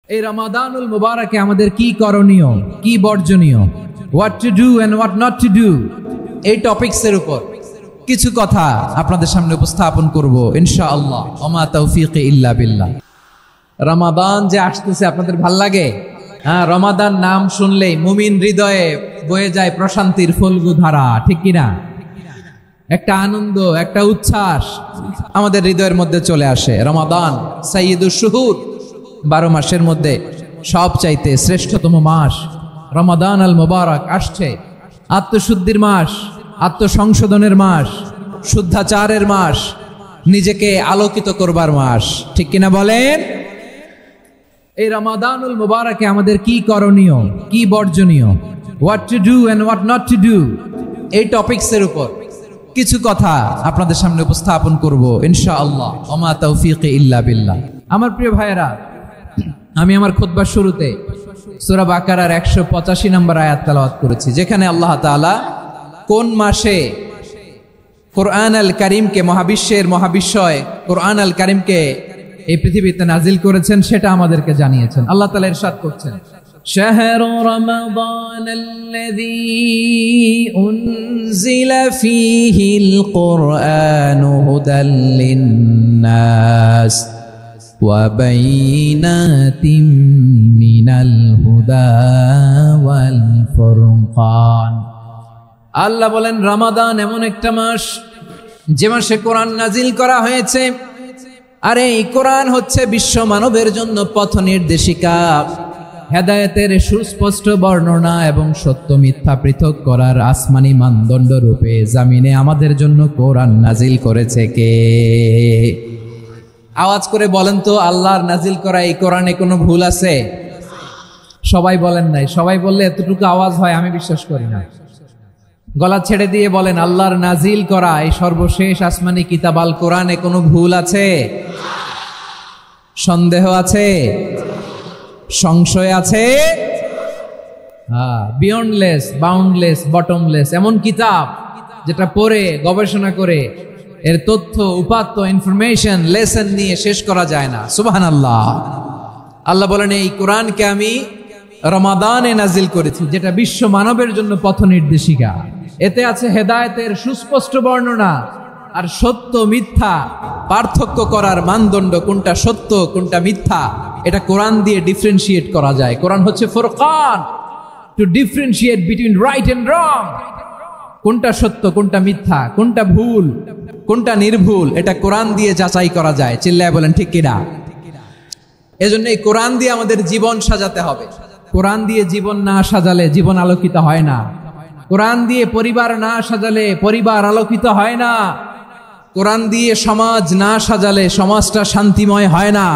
এই রমাদানুল মুবারকে আমাদের কি করণীয়, কি বর্জনীয়, what to do and what not to do, এই টপিকসের উপর কিছু কথা আপনাদের সামনে উপস্থাপন করব ইনশাআল্লাহ। ওমা তাওফীকি ইল্লা বিল্লাহ। রমাদান যে আসতেছে আপনাদের ভাল লাগে? হ্যাঁ, রমাদান নাম শুনলেই মুমিন হৃদয়ে বয়ে যায় প্রশান্তির ফল্গু ধারা, ঠিক কিনা? একটা আনন্দ, একটা উচ্ছ্বাস আমাদের হৃদয়ের মধ্যে চলে আসে। রমাদান সাইয়্যিদুশ শুহুর, 12 মাসের মধ্যে সবচাইতে শ্রেষ্ঠতম মাস রমাদান আল মুবারক আসছে। আত্মশুদ্ধির মাস, আত্মসংশোধনের মাস, শুদ্ধাচারের মাস, নিজেকে আলোকিত করবার মাস, ঠিক কিনা বলেন? এই রমাদানুল মুবারকে আমাদের কি করণীয়, কি বর্জনীয়, what to do and what not to do, এই টপিকসের উপর কিছু কথা আপনাদের সামনে উপস্থাপন করব ইনশাআল্লাহ। ওমা তাওফীকি ইল্লা বিল্লাহ। আমার প্রিয় ভাইয়েরা, আমি আমার খুতবার শুরুতে সূরা বাকারার 185 নম্বর আয়াত তেলাওয়াত করেছি, যেখানে আল্লাহ তাআলা কোন মাসে কোরআন আল কারীমকে, মহাবিশ্বের মহাবিশ্বয় কোরআন আল কারীমকে এই পৃথিবীতে নাজিল করেছেন সেটা আমাদেরকে জানিয়েছেন। আল্লাহ তাআলা ইরশাদ করছেন, শাহরু রমাদানাল্লাযী উনজিলা ফীহিল কুরআনু হুদাল লিন্নাস ওয়া বাইনাতিম মিনাল হুদা ওয়াল ফুরকান। আল্লাহ বলেন, রমাদান এমন একটা মাস যে মাসে কোরআন নাজিল করা হয়েছে। আর এই কোরআন হচ্ছে বিশ্ব মানবের জন্য পথ নির্দেশিকা, হেদায়েতের সুস্পষ্ট বর্ণনা এবং সত্য মিথ্যা পৃথক করার আসমানি মানদণ্ড রূপে জামিনে আমাদের জন্য কোরআন নাজিল করেছে কে? আওয়াজ করে বলেন তো, আল্লাহর নাজিল করা এই কোরআনে কোনো ভুল আছে? সবাই বলেন নাই। সবাই বললে এতটুকু আওয়াজ হয় আমি বিশ্বাস করি না। গলা ছেড়ে দিয়ে বলেন, আল্লাহর নাজিল করা এই সর্বশেষ আসমানি কিতাব আল কোরআনে কোনো ভুল আছে? সন্দেহ আছে? সংশয় আছে? বিয়ন্ডলেস, বাউন্ডলেস, বটমলেস, এমন কিতাব যেটা পড়ে গবেষণা করে এর তথ্য, উপাত্ত, ইনফরমেশন, লেসন নিয়ে শেষ করা যায় না। সুবহানাল্লাহ। আল্লাহ বলেন, এই কোরআনকে আমি রমাদানে নাজিল করেছি, যেটা বিশ্ব মানবের জন্য পথ নির্দেশিকা। এতে আছে হেদায়েতের সুস্পষ্ট বর্ণনা আর সত্য মিথ্যা পার্থক্য করার মানদণ্ড, কোনটা সত্য কোনটা মিথ্যা এটা কোরআন দিয়ে ডিফারেন্সিয়েট করা যায়। কোরআন হচ্ছে ফুরকান, to differentiate between right and wrong. কোনটা সত্য, কোনটা মিথ্যা, কোনটা ভুল, কোনটা নির্ভুল, এটা কোরআন দিয়ে যাচাই করা যায়। চিল্লায় বলেন ঠিক কিনা? এজন্য এই কোরআন দিয়ে আমাদের জীবন সাজাতে হবে। কোরআন দিয়ে জীবন না সাজালে জীবন আলোকিত হয় না। কোরআন দিয়ে পরিবার না সাজালে পরিবার আলোকিত হয় না। কোরআন দিয়ে সমাজ না সাজালে সমাজটা শান্তিময় হয় না।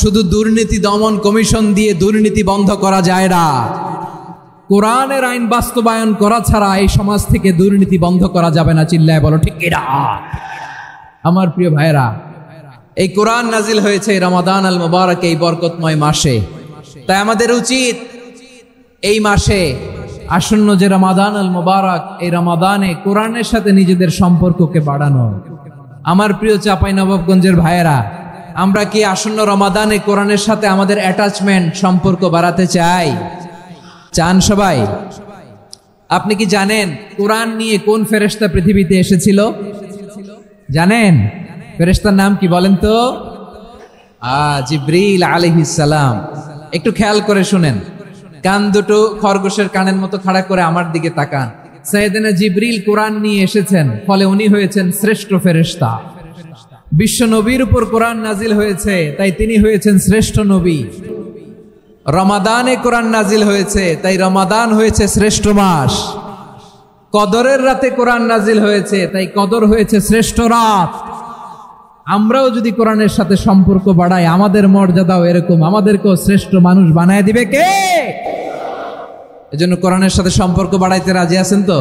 শুধু দুর্নীতি দমন কমিশন দিয়ে দুর্নীতি বন্ধ করা যায় না। কোরআনের আইন বাস্তবায়ন করা ছাড়া এই সমাজ থেকে দুর্নীতি বন্ধ করা যাবে না। চিল্লায় বলো ঠিক কিনা? আমার প্রিয় ভাইয়েরা, এই কোরআন নাজিল হয়েছে রমাদান আল মুবারক, এই বরকতময় মাসে। তাই আমাদের উচিত এই মাসে আসন্ন যে রমাদান আল মুবারক, এই রমাদানে কোরআনের সাথে নিজেদের সম্পর্ককে বাড়ানো। আমার প্রিয় চাঁপাইনবাবগঞ্জের ভাইয়েরা, আমরা কি আসন্ন রমাদানে কোরআনের সাথে আমাদের অ্যাটাচমেন্ট, সম্পর্ক বাড়াতে চাই? চান সবাই? আপনি কি জানেন কোরআন নিয়ে কোন ফেরেশতা পৃথিবীতে এসেছিল? জানেন ফেরেশতার নাম কি বলেন তো? জিবরিল আলাইহিস সালাম। একটু খেয়াল করে শুনেন, কান দুটো খরগোশের কানের মতো খাড়া করে আমার দিকে তাকান। সাইয়েদনা জিবরিল কোরআন নিয়ে এসেছেন, ফলে উনি হয়েছেন শ্রেষ্ঠ ফেরেশতা। বিশ্ব নবীর উপর কোরআন নাজিল হয়েছে, তাই তিনি হয়েছেন শ্রেষ্ঠ নবী। রমাদানে কোরআন নাজিল হয়েছে, তাই রমাদান হয়েছে শ্রেষ্ঠ মাস। কদরের রাতে কোরআন নাজিল হয়েছে, তাই কদর হয়েছে শ্রেষ্ঠ রাত। আমরাও যদি কোরআনের সাথে সম্পর্ক বাড়াই, আমাদের মর্যাদাও এরকম, আমাদেরকেও শ্রেষ্ঠ মানুষ বানায় দিবে কে? এজন্য কোরআনের সাথে সম্পর্ক বাড়াইতে রাজি আছেন তো?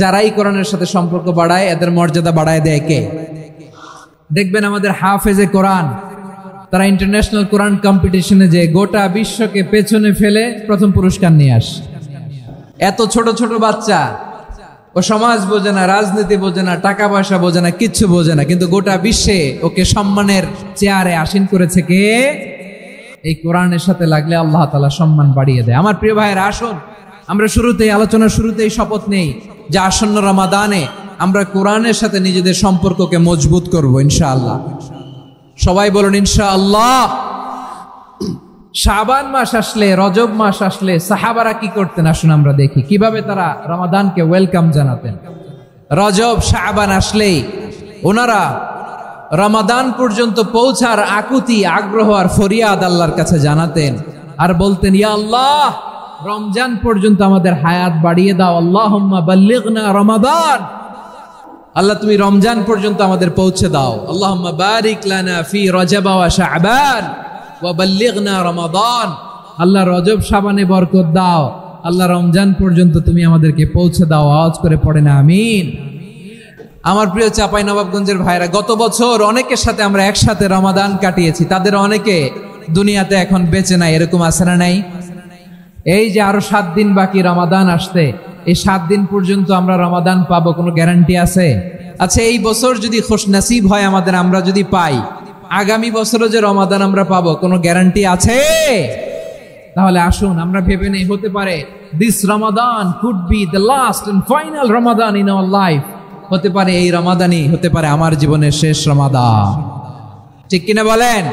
যারাই কোরআনের সাথে সম্পর্ক বাড়ায় এদের মর্যাদা বাড়ায় দেয় কে? দেখবেন আমাদের হাফেজে কোরআন, তারা ইন্টারন্যাশনাল কোরআন কম্পিটিশনে যে গোটা বিশ্বকে পেছনে ফেলে প্রথম পুরস্কার নিয়ে আসে। এত ছোট ছোট বাচ্চা, ও সমাজ বোঝে না, রাজনীতি বোঝে না, টাকা পয়সা বোঝে না, কিচ্ছু বোঝে না, কিন্তু গোটা বিশ্বে ওকে সম্মানের চেয়ারে আসীন করেছে কে? এই কোরআনের সাথে লাগলে আল্লাহ তাআলা সম্মান বাড়িয়ে দেয়। আমার প্রিয় ভাইয়েরা, আসুন আমরা শুরুতেই আলোচনার শুরুতেই শপথ নেই যে আসন্ন রমাদানে আমরা কোরআনের সাথে নিজেদের সম্পর্ককে মজবুত করব ইনশাআল্লাহ। সবাই বলুন ইনশাআল্লাহ। শাবান মাস আসলে, রজব মাস আসলে সাহাবারা কি করতেন আসুন আমরা দেখি কিভাবে তারা রমাদানকে ওয়েলকাম জানাতেন। রজব শাবান আসলেই ওনারা রমাদান পর্যন্ত পৌঁছার আকুতি, আগ্রহ আর ফরিয়াদ আল্লাহর কাছে জানাতেন আর বলতেন, ইয়া আল্লাহ, রমজান পর্যন্ত আমাদের হায়াত বাড়িয়ে দাও। আল্লাহুম্মা বাল্লিগনা রমাদান, আল্লাহ তুমি রমজান পর্যন্ত আমাদের পৌঁছে দাও। আল্লাহুম্মা বারিক লানা ফি রজব ওয়া শাবান ওয়া বাল্লিগনা রমাদান, আল্লাহ রজব শাবানে বরকত দাও, আল্লাহ রমজান পর্যন্ত তুমি আমাদেরকে পৌঁছে দাও। আওয়াজ করে পড়েন আমিন। আমার প্রিয় চাঁপাইনবাবগঞ্জের ভাইরা, গত বছর অনেকের সাথে আমরা একসাথে রমাদান কাটিয়েছি, তাদের অনেকে দুনিয়াতে এখন বেঁচে নাই, এরকম আছে না নাই? এই যে আরো 7 দিন বাকি রমাদান আসতে, এই 7 দিন পর্যন্ত আমরা রমাদান পাবো, কোনো গ্যারান্টি আছে? আচ্ছা, এই বছর যদি খুশ নসিব হয় আমাদের, আমরা যদি পাই, আগামী বছরও যে রমাদান আমরা পাবো, কোনো গ্যারান্টি আছে? তাহলে আসুন আমরা ভেবে নেই, হতে পারে this Ramadan could be the last and final Ramadan in our life. হতে পারে এই রমাদানই হতে পারে আমার জীবনের শেষ রমাদান, ঠিক কিনা বলেন?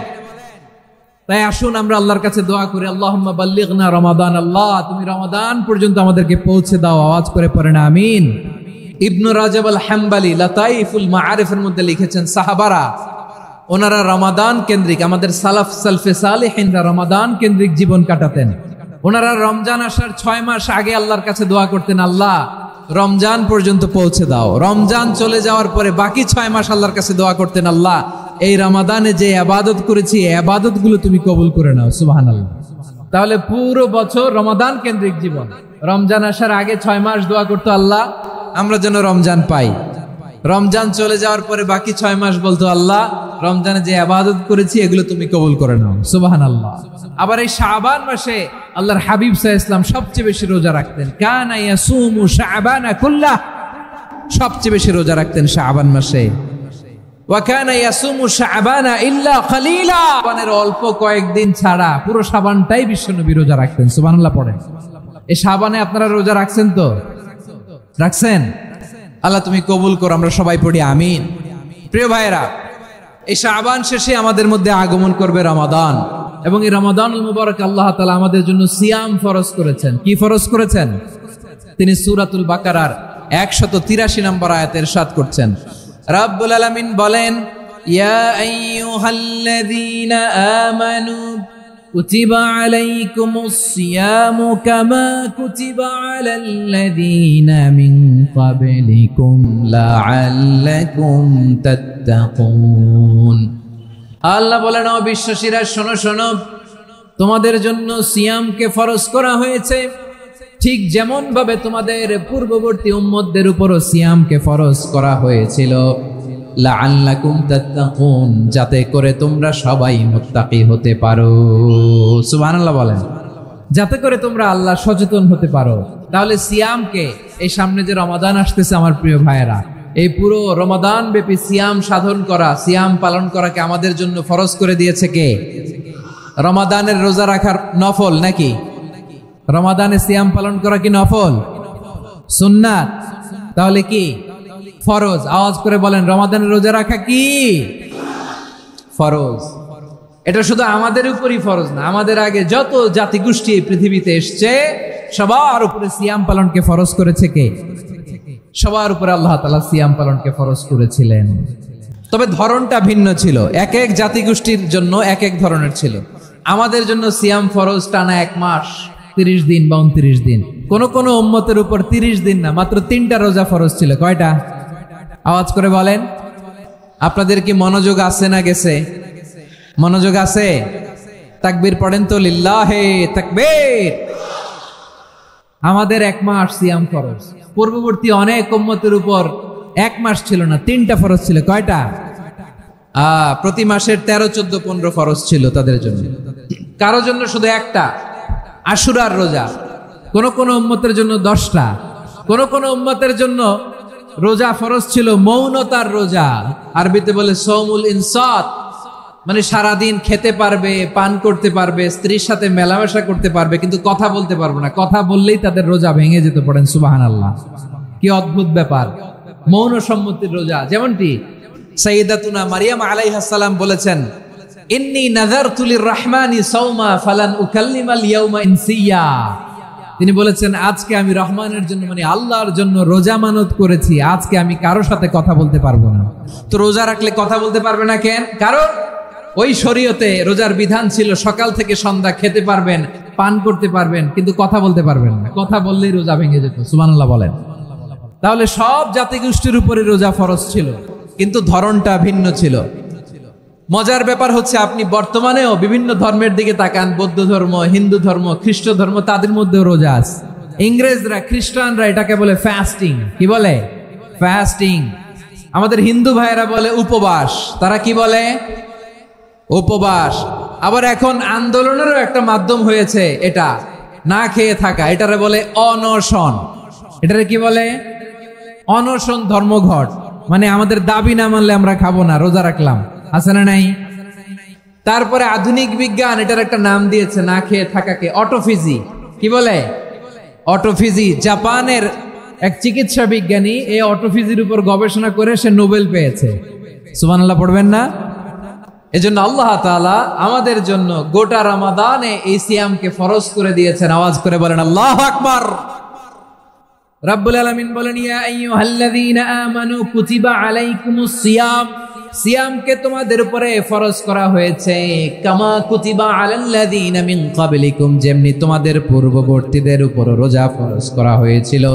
তাই আসুন আমরা আল্লাহর কাছে দোয়া করি, আল্লাহুম্মা বাল্লিগনা রমাদান, আল্লাহ তুমি রমাদান পর্যন্ত আমাদেরকে পৌঁছে দাও। আওয়াজ করে পড়েন আমিন। ইবনু রাজব আল হাম্বলি লাতাইফুল মাআরিফের মধ্যে লিখেছেন, সাহাবারা ওনারা রমাদান কেন্দ্রিক, আমাদের সালাফ সালফে সালেহিনরা রমাদান কেন্দ্রিক জীবন কাটাতেন। ওনারা রমজান আসার 6 মাস আগে আল্লাহর কাছে দোয়া করতেন, আল্লাহ রমজান পর্যন্ত পৌঁছে দাও। রমজান চলে যাওয়ার পরে বাকি 6 মাস আল্লাহর কাছে দোয়া করতেন, আল্লাহ এই রমাদানে যে ইবাদত করেছি এই ইবাদত গুলো তুমি কবুল করে নাও। সুবহানাল্লাহ। তাহলে পুরো বছর রমাদান কেন্দ্রিক জীবন। রমজান আসার আগে 6 মাস দোয়া করতো, আল্লাহ আমরা যেন রমজান পাই। রমজান চলে যাওয়ার পরে বাকি 6 মাস বলতো, আল্লাহ রমজানে যে ইবাদত করেছি এগুলো তুমি কবুল করে নাও। সুবহানাল্লাহ। আবার এই শাবান মাসে আল্লাহর হাবিব সাল্লাল্লাহু আলাইহি ওয়াসাল্লাম সবচেয়ে বেশি রোজা রাখতেন। কানা ইয়াসুমু শাবানা কুল্লাহ, সবচেয়ে বেশি রোজা রাখতেন শাবান মাসে। ওয়া কানা ইয়াসুমু শাবানা ইল্লা কলিলা, শাবানের অল্প কয়েকদিন ছাড়া পুরো শাবানটাই বিশ্বনবী রোজা রাখতেন। সুবহানাল্লাহ পড়েন। এই শাবানে আপনারা রোজা রাখছেন তো? রাখছেন? আল্লাহ তুমি কবুল করো, আমরা সবাই পড়ি আমিন। প্রিয় ভাইয়েরা, এই শাবান শেষে আমাদের মধ্যে আগমন করবে রমাদান, এবং এই রমাদানুল মুবারক আল্লাহ তাআলা আমাদের জন্য সিয়াম ফরজ করেছেন। কি ফরজ করেছেন? তিনি সূরাতুল বাকারার 183 নম্বর আয়াতে ইরশাদ করছেন, রাব্বুল আলামিন বলেন, ইয়া আইয়ুহাল্লাযীনা আমানু কুতিবা আলাইকুমুস সিয়ামু কামা কুতিবা আলাল্লাযীনা মিন ক্বাবলিকুম লাআল্লাকুম তাত্তাকুন। আল্লাহ বলেন, ও বিশ্বাসীরা শোনো শোনো, তোমাদের জন্য সিয়ামকে ফরজ করা হয়েছে, ঠিক যেমন ভাবে তোমাদের পূর্ববর্তী উম্মতদের উপরও সিয়ামকে ফরজ করা হয়েছিল, লাআল্লাকুম তাত্তাকুন, যাতে করে তোমরা সবাই মুত্তাকি হতে পারো। সুবহানাল্লাহ বলেন, যাতে করে তোমরা আল্লাহ সচেতন হতে পারো। তাহলে সিয়ামকে, এই সামনে যে রমাদান আসতেছে আমার প্রিয় ভাইয়েরা, এই পুরো রমাদান ব্যাপী সিয়াম সাধন করা, সিয়াম পালন করাকে আমাদের জন্য ফরজ করে দিয়েছে কে? রমাদানের রোজা রাখার নফল নাকি? রমাদানে সিয়াম পালন করা কি নফল? সুন্নাত? তাহলে কি ফরজ? আওয়াজ করে বলেন, রমাদানের রোজা রাখা কি ফরজ? এটা শুধু আমাদের উপরই ফরজ না, আমাদের আগে যত জাতিগোষ্ঠী এই পৃথিবীতে এসছে সবার উপরে সিয়াম পালনকে ফরজ করেছে কে? সবার উপরে আল্লাহ তাআলা সিয়াম পালনকে ফরজ করেছিলেন। তবে ধরনটা ভিন্ন ছিল, এক এক জাতিগোষ্ঠীর জন্য এক এক ধরনের ছিল। আমাদের জন্য সিয়াম ফরজ টানা 1 মাস 30 দিন বা 29 দিন। কোন কোন উম্মতের উপর 30 দিন না, মাত্র 3টা রোজা ফরজ ছিল। কয়টা? আওয়াজ করে বলেন। আপনাদের কি মনোযোগ আছে না গেছে? মনোযোগ আছে? তাকবীর পড়েন তো, লিল্লাহে তাকবীর। আমাদের 1 মাস সিয়াম ফরজ। পূর্ববর্তী অনেক উম্মতের উপর 1 মাস ছিল না, 3টা ফরজ ছিল। কয়টা? প্রতি মাসের 13, 14, 15 ফরজ ছিল তাদের জন্য। কারো জন্য শুধু একটা, আশুরার রোজা। কোন কোন উম্মতের জন্য 10টা। কোন কোন উম্মতের জন্য রোজা ফরজ ছিল মৌনতার রোজা, আরবিতে বলে সৌমুল ইনসাত। মানে সারাদিন খেতে পারবে, পান করতে পারবে, স্ত্রীর সাথে মেলামেশা করতে পারবে, কিন্তু কথা বলতে পারবে না। কথা বললেই তাদের রোজা ভেঙে যেতে। পড়েন সুবহানাল্লাহ। কি অদ্ভুত ব্যাপার, মৌন সম্মতির রোজা। যেমনটি সাইয়্যিদাতুনা মারিয়াম আলাইহিস সালাম বলেছেন, ইন্নী নাযারতু লির-রাহমানি সাওমা ফালান উকাল্লিমাল ইয়াওমা ইনসিয়া। তিনি বলেছেন, আজকে আমি রহমানের জন্য মানে আল্লাহর জন্য রোজা মানত করেছি, আজকে আমি কারোর সাথে কথা বলতে পারবো না। তো রোজা রাখলে কথা বলতে পারবে না কেন? কারণ ওই শরীয়তে রোজার বিধান ছিল সকাল থেকে সন্ধ্যা খেতে পারবেন, পান করতে পারবেন, কিন্তু কথা বলতে পারবেন না। কথা বললেই রোজা ভেঙে যেত। সুবহানাল্লাহ বলেন। তাহলে সব জাতিগোষ্ঠীর উপরে রোজা ফরজ ছিল, কিন্তু ধরনটা ভিন্ন ছিল। মজার ব্যাপার হচ্ছে, আপনি বর্তমানেও বিভিন্ন ধর্মের দিকে তাকান, বৌদ্ধ ধর্ম, হিন্দু ধর্ম, খ্রিস্ট ধর্ম, তাদের মধ্যেও রোজা আছে। ইংরেজরা, খ্রিস্টানরা এটাকে বলে ফাস্টিং। কি বলে? ফাস্টিং। আমাদের হিন্দু ভাইয়েরা বলে উপবাস। তারা কি বলে? উপবাস। আবার এখন আন্দোলনেরও একটা মাধ্যম হয়েছে এটা, না খেয়ে থাকা। এটারে বলে অনশন। এটারে কি বলে? অনশন ধর্মঘট। মানে আমাদের দাবি না মানলে আমরা খাবো না, রোজা রাখলাম। আছে না নাই? তারপরে আধুনিক বিজ্ঞান এটার একটা নাম দিয়েছে না খেয়ে থাকাকে, অটোফিজি। কি বলে? অটোফিজি। জাপানের এক চিকিৎসা বিজ্ঞানী এই অটোফিজির উপর গবেষণা করে সে নোবেল পেয়েছে। সুবহানাল্লাহ পড়বেন না? এজন্য আল্লাহ তাআলা আমাদের জন্য গোটা রমাদানে এই সিয়ামকে ফরজ করে দিয়েছেন। আওয়াজ করে বলেন আল্লাহু আকবার। রাব্বুল আলামিন বলেন, ইয়া আইয়ুহাল্লাযীনা আমানু কুতিবা আলাইকুমুস সিয়াম। সিয়ামকে তোমাদের উপরে ফরজ করা হয়েছে, কামা কুতিবা আলাল্লাযীনা মিন ক্বাবলিকুম, যেমনি তোমাদের পূর্ববর্তীদের উপর রোজা ফরজ করা হয়েছিল,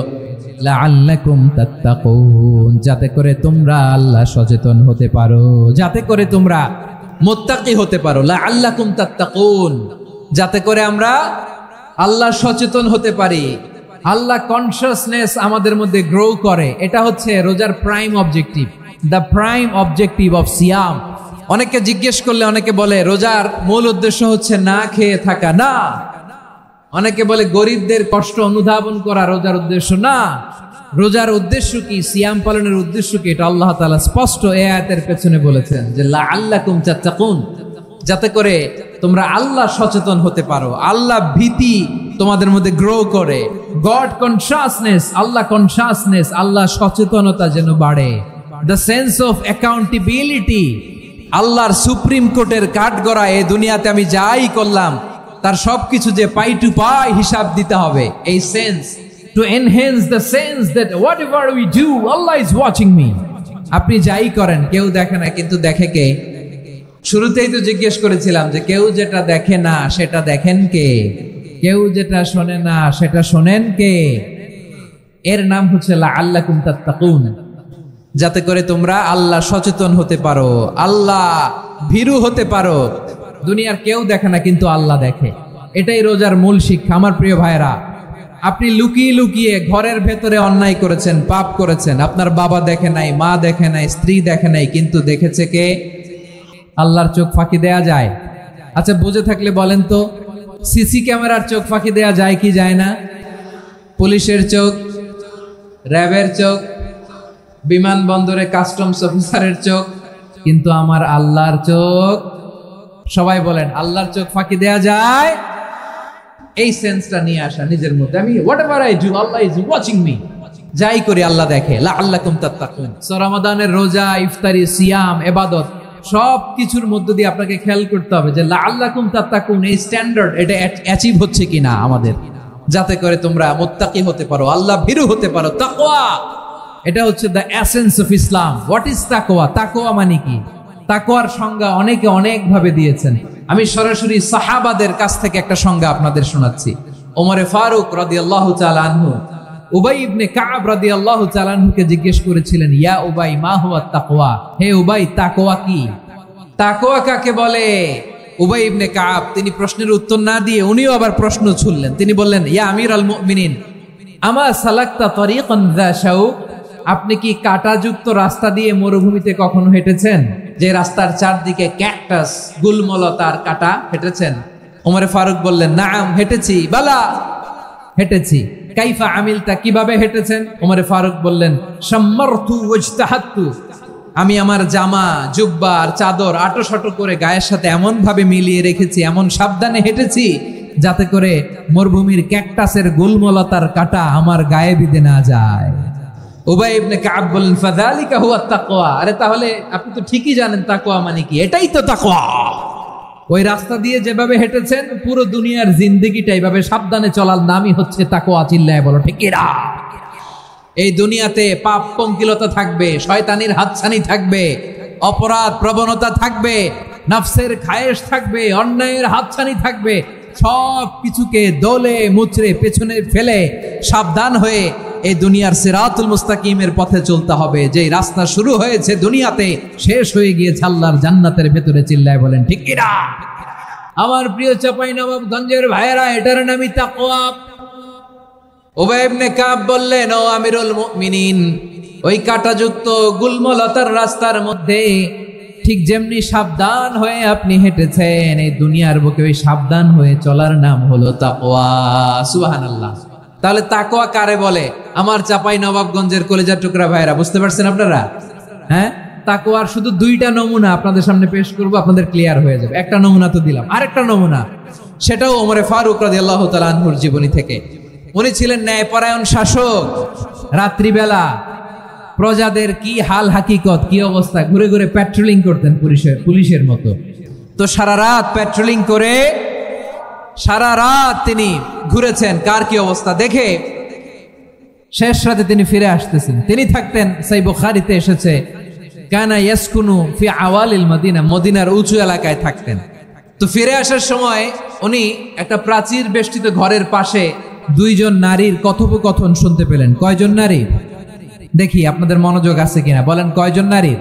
লাআল্লাকুম তাত্তাকুন, যাতে করে তোমরা আল্লাহ সচেতন হতে পারো, যাতে করে তোমরা মুত্তাকি হতে পারো। লাআল্লাকুম তাত্তাকুন, যাতে করে আমরা আল্লাহ সচেতন হতে পারি, আল্লাহ কনসিয়াসনেস আমাদের মধ্যে গ্রো করে। এটা হচ্ছে রোজার prime objective, the prime objective of সিয়াম। অনেকে জিজ্ঞেস করলে অনেকে বলে রোজার মূল উদ্দেশ্য হচ্ছে না খেয়ে থাকা। না। অনেকে বলে গরিবদের কষ্ট অনুধাবন করা রোজার উদ্দেশ্য। না। রোজার উদ্দেশ্য কি? সিয়াম পালনের উদ্দেশ্য কি? এটা আল্লাহ তাআলা স্পষ্ট এই আয়াতের পেছনে বলেছেন যে লাআল্লাকুম তাত্তাকুন, যাতে করে তোমরা আল্লাহ সচেতন হতে পারো, আল্লাহ ভীতি তোমাদের মধ্যে গ্রো করে, গড কনসিয়াসনেস, আল্লাহ কনসিয়াসনেস, আল্লাহ সচেতনতা যেন বাড়ে, দ্য সেন্স অফ অ্যাকাউন্টেবিলিটি। আল্লাহর সুপ্রিম কোর্টের কাঠগড়া এই দুনিয়াতে আমি যাই করলাম তার সবকিছু যে পাই টু পাই হিসাব দিতে হবে, এই sense, to enhance the sense that whatever we do Allah is watching me. আপনি যাই করেন কেউ দেখে না, কিন্তু দেখে কে? শুরুতেই তো জিজ্ঞেস করেছিলাম যে কেউ যেটা দেখে না সেটা দেখেন কে? কেউ যেটা শোনে না সেটা শোনেন কে? এর নাম হচ্ছে লাআল্লাকুম তাত্তাকুন, যাতে করে তোমরা আল্লাহ সচেতন হতে পারো, আল্লাহ ভীরু হতে পারো। দুনিয়ার কেউ দেখে না, কিন্তু আল্লাহ দেখে। এটাই রোজার মূল শিক্ষা। আমার প্রিয় ভাইরা, আপনি লুকিয়ে লুকিয়ে ঘরের ভেতরে অন্যায় করেছেন, পাপ করেছেন, আপনার বাবা দেখে নাই, মা দেখে নাই, স্ত্রী দেখে নাই, কিন্তু দেখেছে কে? আল্লাহর চোখ ফাঁকি দেয়া যায়? আচ্ছা, বুঝে থাকলে বলেন তো, সিসি ক্যামেরার চোখ ফাঁকি দেয়া যায় কি যায় না? পুলিশের চোখ, র্যাবের চোখ, বিমানবন্দরে কাস্টমস অফিসারের চোখ, কিন্তু আমার আল্লাহর চোখ? সবাই বলেন, আল্লাহর চোখ ফাঁকি দেয়া যায়? এই সেন্সটা নিয়ে আসা নিজের মধ্যে, আমি whatever I do Allah is watching me, যাই করি আল্লাহ দেখে। লাআল্লাকুম তাত্তাকুন। সো রমাদানের রোজা, ইফতারি, সিয়াম, ইবাদত সব কিছুর মধ্য দিয়ে আপনাকে খেয়াল করতে হবে যে লাআল্লাকুম তাত্তাকুন এই স্ট্যান্ডার্ড এটা অ্যাচিভ হচ্ছে কিনা আমাদের, যাতে করে তোমরা মুত্তাকি হতে পারো, আল্লাহ ভীরু হতে পারো। তাকওয়া, এটা হচ্ছে the essence of Islam. What is তাকওয়া? তাকওয়া মানে কি? তাকওয়ার সংজ্ঞা অনেকে অনেক ভাবে দিয়েছেন। আমি সরাসরি সাহাবাদের কাছ থেকে একটা সংজ্ঞা আপনাদের শোনাচ্ছি। ওমরে ফারুক রাদিয়াল্লাহু তাআলা আনহু উবাই ইবনে কাব রাদিয়াল্লাহু তাআলা আনহুকে জিজ্ঞেস করেছিলেন, ইয়া উবাই মা হুয়া তাকওয়া? হে উবাই, তাকওয়া কি? তাকওয়া কাকে বলে? উবাই ইবনে কাব তিনি প্রশ্নের উত্তর না দিয়ে উনিও আবার প্রশ্ন ছুড়লেন। তিনি বললেন, ইয়া আমিরাল মুমিনিন, আমা সালাকতা তরিকান যা শাউক? আপনি কি কাঁটাযুক্ত রাস্তা দিয়ে মরুভূমিতে কখনো হেঁটেছেন, যে রাস্তার চারদিকে ক্যাকটাস, গুলমলতার কাঁটা? হেঁটেছেন? ওমরে ফারুক বললেন, নাম, হেঁটেছি। বালা, হেঁটেছি। কাইফা আমিলতা, কিভাবে হেঁটেছেন? ওমরে ফারুক বললেন, শাম্মারতু ওয়াজতাহাতু, আমি আমার জামা জুব্বা আর চাদর আটোসাটো করে গায়ের সাথে এমন ভাবে মিলিয়ে রেখেছি, এমন সাবধানে হেঁটেছি যাতে করে মরুভূমির ক্যাকটাসের গুলমলতার কাঁটা আমার গায়ে বিঁধে না যায়। উবাই ইবনে কাব বলেন, ফাযালিকা হুয়াত তাকওয়া। আরে তাহলে আপনি তো ঠিকই জানেন তাকওয়া মানে কি, এটাই তো তাকওয়া। ওই রাস্তা দিয়ে যেভাবে হেঁটেছেন, পুরো দুনিয়ার জিন্দেগিটা এইভাবে সাবধানে চলার নামই হচ্ছে তাকওয়া। চিল্লায় বলো ঠিক কিনা? এই দুনিয়াতে পাপ পঙ্কিলতা থাকবে, শয়তানির হাতছানি থাকবে, অপরাধ প্রবণতা থাকবে, নফসের খায়েশ থাকবে, অন্যায়ের হাতছানি থাকবে। সব কিছুকে দোলে মুচড়ে পেছনে ফেলে সাবধান হয়ে এই দুনিয়ার সিরাতুল মুস্তাকিমের পথে চলতে হবে। যেই রাস্তা শুরু হয়েছে দুনিয়াতে, শেষ হয়ে গিয়েছে আল্লাহর জান্নাতের ভেতরে। চিল্লায় বলেন ঠিক কিনা? আমার প্রিয় চাঁপাইনবাবগঞ্জের ভাইয়েরা, এটার নামই তাকওয়া। উবাই ইবনে কাব বললেন, ও আমিরুল মুমিনিন, ওই কাঁটাযুক্ত গুলমলতার রাস্তার মধ্যে ঠিক যেমনি সাবধান হয়ে আপনি হেঁটেছেন, এই দুনিয়ার বুকে ওই সাবধান হয়ে চলার নাম হলো তাকওয়া। সুবহানাল্লাহ। তাহলে তাকওয়া কারে বলে? আমার চাঁপাইনবাবগঞ্জের কলেজার টুকরা ভাইয়েরা, বুঝতে পারছেন আপনারা? হ্যাঁ, তাকওয়ার শুধু দুইটা নমুনা আপনাদের সামনে পেশ করব, আপনাদের ক্লিয়ার হয়ে যাবে। একটা নমুনা তো দিলাম, আরেকটা নমুনা, সেটাও ওমরে ফারুক রাদিয়াল্লাহু তাআলা আনহুর জীবনী থেকে। উনি ছিলেন ন্যায়পরায়ণ শাসক। রাত্রিবেলা প্রজাদের কি হাল হাকিকত, কি অবস্থা, ঘুরে ঘুরে প্যাট্রোলিং করতেন পুলিশের মতো। তো সারা রাত প্যাট্রোলিং করে সারা রাত তিনি ঘুরেছেন কার কি অবস্থা দেখে। শেষ রাতে তিনি ফিরে আসতেছেন। তিনি থাকতেন, সহিহ বুখারীতে এসেছে, কানা ইয়াসকুনু ফি আওয়ালিল মদিনা, মদিনার উঁচু এলাকায় থাকতেন। তো ফিরে আসার সময় উনি একটা প্রাচীর বেষ্টিত ঘরের পাশে দুইজন নারীর কথোপকথন শুনতে পেলেন। কয়জন নারী? দেখি আপনাদের মনোযোগ আছে কিনা, বলেন কয়জন নারী?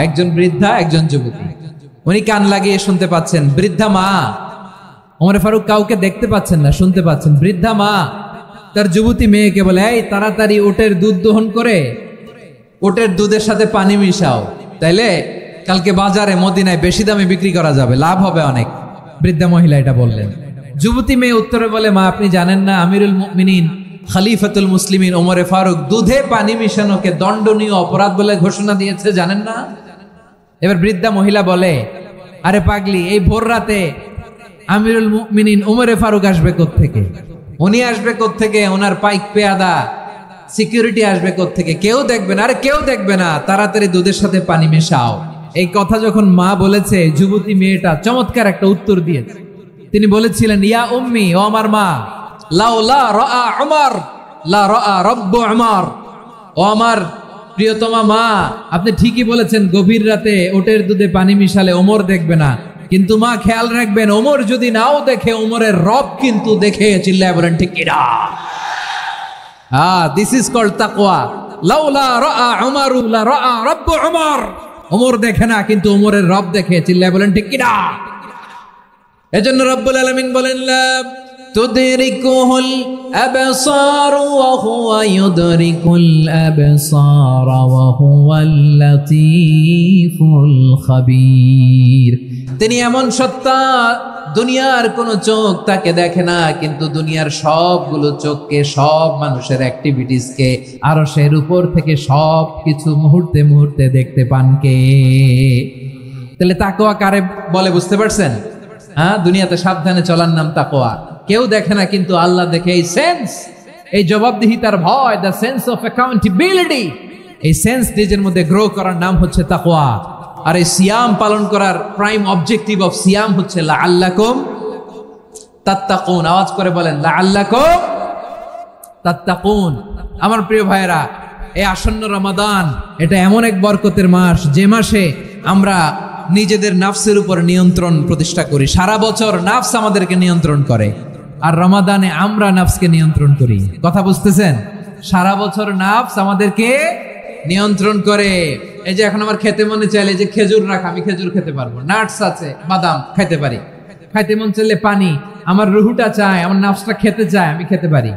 একজন বৃদ্ধা, একজন যুবতী। উনি কান লাগিয়ে শুনতে পাচ্ছেন। বৃদ্ধা মা, ওমর ফারুক কাউকে দেখতে পাচ্ছেন না, শুনতে পাচ্ছেন। বৃদ্ধা মা তার যুবতী মেয়েকে বলে, এই তাড়াতাড়ি উটের দুধ দহন করে উটের দুধের সাথে পানি মিশাও, তাইলে কালকে বাজারে মদিনায় বেশি দামে বিক্রি করা যাবে, লাভ হবে অনেক। বৃদ্ধা মহিলা এটা বললেন। যুবতী মেয়ে উত্তরে বলে, মা আপনি জানেন না আমিরুল মুমিনিন খলিফাতুল মুসলিমিন ওমরে ফারুক দুধে পানি মিশানোকে দণ্ডনীয় অপরাধ বলে ঘোষণা দিয়েছে, জানেন না? এবার বৃদ্ধা মহিলা বলে, আরে পাগলি, এই ভোর রাতে আমিরুল মুমিনিন ওমরে ফারুক আসবে কোত্থেকে? উনি আসবে কোত্থেকে? ওনার পাইক পেয়াদা সিকিউরিটি আসবে কোত্থেকে? কেউ দেখবে না। আরে কেউ দেখবে না, তাড়াতাড়ি দুধের সাথে পানি মেশাও। এই কথা যখন মা বলেছে, যুবতী মেয়েটা চমৎকার একটা উত্তর দিয়েছে। তিনি বলেছিলেন, ইয়া উম্মি, ও আমার মা, লাউলা রাআ উমর লা রাআ রব্বু উমর। ও আমার প্রিয়তমা মা, আপনি ঠিকই বলেছেন, গভীর রাতে ওটের দুধে পানি মিশালে ওমর দেখবে না, কিন্তু মা খেয়াল রাখবেন, ওমর যদি নাও দেখে, ওমরের রব কিন্তু দেখে। চিল্লায় বলেন ঠিক কিনা? দিস ইজ কল্ড তাকওয়া। লাউলা রাআ উমর লা রাআ রব্বু উমর। ওমর দেখে না, কিন্তু ওমরের রব দেখে। চিল্লায় বলেন ঠিক কিনা? এজন্য রব্বুল আলামিন বলেন, লা তুদরিকুহুল আবসার ওয়া হুয়া ইউদরিকুল আবসার ওয়া হুয়াল লাতীফুল খাবীর। তিনি এমন সত্তা, দুনিয়ার কোনো চোখ তাকে দেখে না, কিন্তু দুনিয়ার সবগুলো চোখকে, সব মানুষের অ্যাক্টিভিটিসকে আরশের উপর থেকে সব কিছু মুহূর্তে মুহূর্তে দেখতে পান কে? তাহলে তাকওয়া কারে বলে বুঝতে পারছেন? দুনিয়াতে সাবধানে চলার নাম তাকওয়া। কেউ দেখে না, কিন্তু আল্লাহ দেখে। এই সেন্স, এই জবাবদিহিতার ভয়, দ্য সেন্স অফ অ্যাকাউন্টেবিলিটি, এই সেন্স নিজের মধ্যে গ্রো করার নাম হচ্ছে তাকওয়া। আর এই সিয়াম পালন করার প্রাইম অবজেক্টিভ অফ সিয়াম হচ্ছে লাআল্লাকুম তাত্তাকুন। আওয়াজ করে বলেন, লাআল্লাকুম তাত্তাকুন। আমার প্রিয় ভাইয়েরা, এই আসন্ন রমাদান, এটা এমন এক বরকতের মাস, যে মাসে আমরা নিজেদের নাফসের উপর নিয়ন্ত্রণ প্রতিষ্ঠা করি। সারা বছর নাফস আমাদেরকে নিয়ন্ত্রণ করে, আর রমাদানে আমরা নাফসকে নিয়ন্ত্রণ করি। কথা বুঝতেছেন? সারা বছর নাফস আমাদেরকে নিয়ন্ত্রণ করে। এই যে এখন আমার খেতে মনে চাইলে যে খেজুর রাখ, আমি খেজুর খেতে পারবো, নাটস আছে, বাদাম খাইতে পারি। খাইতে মন চাইলে পানি, আমার রুহুটা চায়, আমার নাফসটা খেতে চায়, আমি খেতে পারি,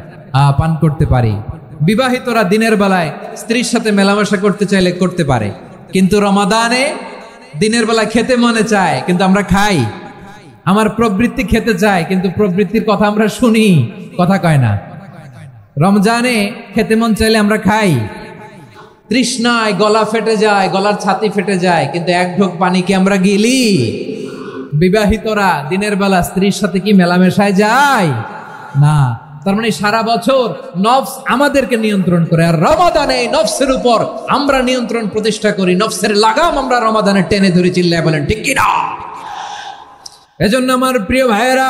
পান করতে পারি। বিবাহিতরা দিনের বেলায় স্ত্রীর সাথে মেলামেশা করতে চাইলে করতে পারে, কিন্তু রমাদানে দিনের বেলায় খেতে মনে চায়, কিন্তু আমরা খাই। আমার প্রবৃত্তি খেতে চায়, কিন্তু প্রবৃত্তির কথা আমরা শুনি, কথা কয় না। রমজানে খেতে মন চাইলে আমরা খাই। তৃষ্ণায় গলা ফেটে যায়, গলার ছাতি ফেটে যায়, কিন্তু এক ঢোক পানি কি আমরা গিলি? বিবাহিতরা দিনের বেলা স্ত্রীর সাথে কি মেলামেশায় যায় না? তার মানে সারা বছর নফস আমাদেরকে নিয়ন্ত্রণ করে, আর রমাদানে এই নফসের উপর আমরা নিয়ন্ত্রণ প্রতিষ্ঠা করি। নফসের লাগাম আমরা রমাদানে টেনে ধরে, চিল্লায় বলেন ঠিক কিনা? এজন্য আমার প্রিয় ভাইয়েরা,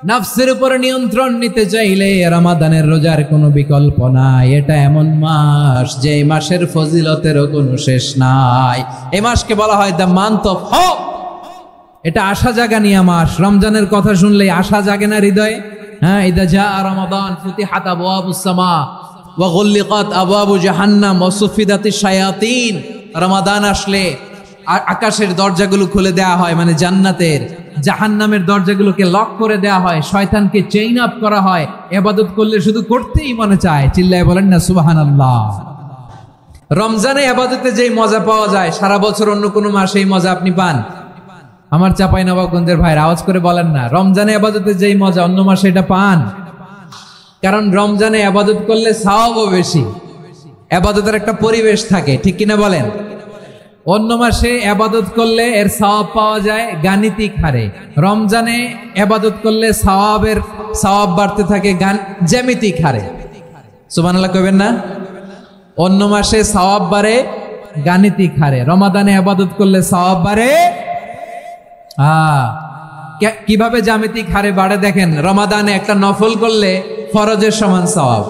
নফসের উপর নিয়ন্ত্রণ নিতে চাইলে রমাদানের রোজার কোনো বিকল্প নাই। এটা এমন মাস যে মাসের ফজিলতেরও কোনো শেষ নাই। এই মাসকে বলা হয় দ্য মান্থ অফ হোপ। এটা আশা জাগানিয়া মাস। রমজানের কথা শুনলেই আশা জাগে না হৃদয়ে? হ্যাঁ, ইদা জা রমাদান ফুতিহাত আবওয়াবুস সামা ওয়া গুল্লিকাত আবওয়াবু জাহান্নাম ওয়া সুফিদাতিশ শায়াতিন। রমাদান আসলে আকাশের দরজাগুলো খুলে দেয়া হয়, মানে জান্নাতের। জাহান্নামের দরজাগুলোকে লক করে দেয়া হয়, শয়তানকে চেইন আপ করা হয়। ইবাদত করলে শুধু করতেই মনে চায়, চিল্লায় বলেন না সুবহানাল্লাহ। রমজানে ইবাদতে যেই মজা পাওয়া যায়, সারা বছর অন্য কোনো মাসে এই মজা আপনি পান? আমার চাঁপাইনবাবগঞ্জের ভাইরা আওয়াজ করে বলেন না, রমজানে ইবাদতে যেই মজা অন্য মাসে এটা পান? কারণ রমজানে ইবাদত করলে সওয়াবও বেশি, ইবাদতের একটা পরিবেশ থাকে, ঠিক কিনা বলেন? অন্য মাসে ইবাদত করলে এর সওয়াব পাওয়া যায় গাণিতিক হারে, রমজানে ইবাদত করলে সওয়াব বাড়তে থাকে জ্যামিতিক হারে। সুবহানাল্লাহ কইবেন না? অন্য মাসে সওয়াব বাড়ে গাণিতিক হারে, রমাদানে ইবাদত করলে সওয়াব বাড়ে কিভাবে জ্যামিতিক হারে বাড়ে দেখেন। রমাদানে একটা নফল করলে ফরজের সমান সওয়াব,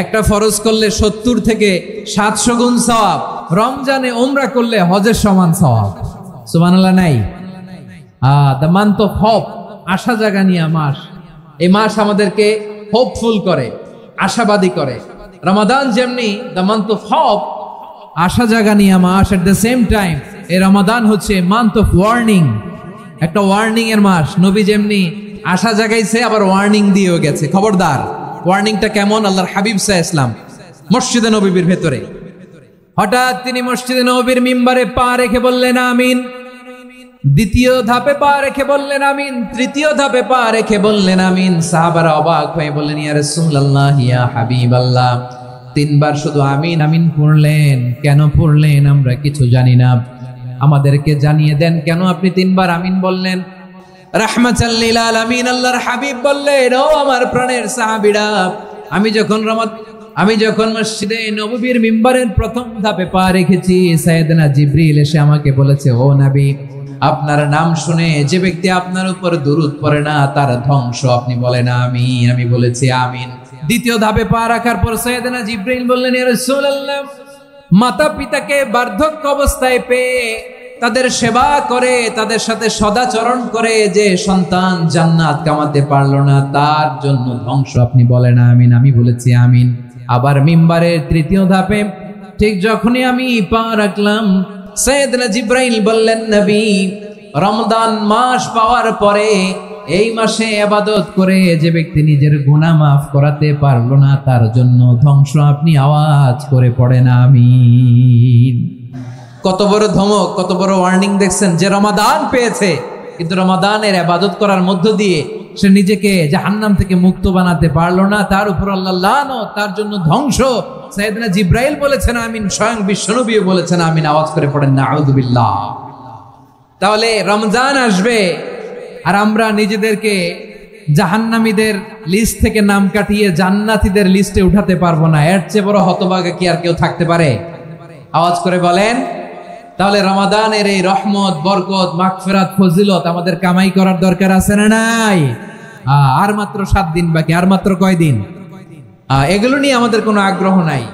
একটা ফরজ করলে 70 থেকে 700 গুণ সওয়াব। রমজানে উমরা করলে হজের সমান সওয়াব। সুবহানাল্লাহ নাই? দ্য মান্থ অফ হোপ, আশা জাগানিয়া মাস। এই মাস আমাদেরকে হোপফুল করে, আশাবাদী করে। রমাদান যেমনি দ্য মান্থ অফ হোপ, আশা জাগানিয়া মাস, এট দ্য সেম টাইম এই রমাদান হচ্ছে মান্থ অফ ওয়ার্নিং, একটা ওয়ার্নিং এর মাস। নবী যেমনি আশা জাগাইছে, আবার ওয়ার্নিং দিয়েও গেছে, খবরদার। ওয়ার্নিংটা কেমন? আল্লাহর হাবিব সাল্লাল্লাহু আলাইহি ওয়াসাল্লাম মসজিদে নববীর ভেতরে, হঠাৎ তিনি মসজিদে নববীর মিম্বারে পা রেখে বললেন আমিন। দ্বিতীয় ধাপে পা রেখে বললেন আমিন, তৃতীয় ধাপে পা রেখে বললেন আমিন। সাহাবারা অবাক হয়ে বললেন ইয়া রাসূলুল্লাহ, ইয়া হাবিবাল্লাহ, 3 বার শুধু আমিন আমিন পড়লেন, কেন পড়লেন আমরা কিছু জানি না, আমাদেরকে জানিয়ে দেন কেন আপনি 3 বার আমিন বললেন। রাহমাতাল লিল আলামিন আল্লাহর হাবিব বললেন, ও আমার প্রাণের সাহাবীরা, আমি যখন মসজিদে নববীর মিম্বারের প্রথম ধাপে পা রেখেছি, সাইয়েদনা জিবরিল এসে আমাকে বলেছে, ও নবী, আপনার নাম শুনে যে ব্যক্তি আপনার উপর দুরূদ পড়ে না তার ধ্বংস, আপনি বলেন আমিন। আমি বলেছি আমিন। দ্বিতীয় ধাপে পা রাখার পর সাইয়েদনা জিবরিল বললেন, ইয়া রাসূলুল্লাহ, মাতা পিতাকে বার্ধক্য অবস্থায় পেয়ে তাদের সেবা করে, তাদের সাথে সদাচরণ করে যে সন্তান জান্নাত কামাতে পারলো না, তার জন্য ধ্বংস, আপনি বলেন আমিন। আমি বলেছি আমিন। আবার মিম্বারের তৃতীয় ধাপে ঠিক যখনই আমি পা রাখলাম, সাইয়েদনা জিবরাইল বললেন, নবী, রমজান মাস পাওয়ার পরে এই মাসে ইবাদত করে যে ব্যক্তি নিজের গুনাহ মাফ করাতে পারলো না, তার জন্য ধ্বংস, আপনি আওয়াজ করে পড়েন আমিন। কত বড় ধমক, কত বড় ওয়ার্নিং দেখছেন। যে রমাদান পেয়েছে, কিন্তু রমাদানের ইবাদত করার মধ্য দিয়ে সে নিজেকে জাহান্নাম থেকে মুক্ত বানাতে পারলো না, তার উপর আল্লাহ লানত, তার জন্য ধ্বংস। সাইয়েদনা জিবরাইল বলেছেন আমিন, স্বয়ং বিশ্বনবীও বলেছেন আমিন। আওয়াজ করে পড়েন নাউযু বিল্লাহ। তাহলে রমজান আসবে আর আমরা নিজেদেরকে জাহান্নামীদের লিস্ট থেকে নাম কাটিয়ে জান্নাতীদের লিস্টে উঠাতে পারবো না। এর চেয়ে বড় হতভাগা কি আর কেউ থাকতে পারে? আওয়াজ করে বলেন। তাহলে রমাদানের এই রহমত, বরকত, মাগফিরাত, ফজিলত আমাদের কামাই করার দরকার আছে না নাই? আর মাত্র 7 দিন বাকি। আর মাত্র কয় দিন? এগুলো নিয়ে আমাদের কোনো আগ্রহ নাই।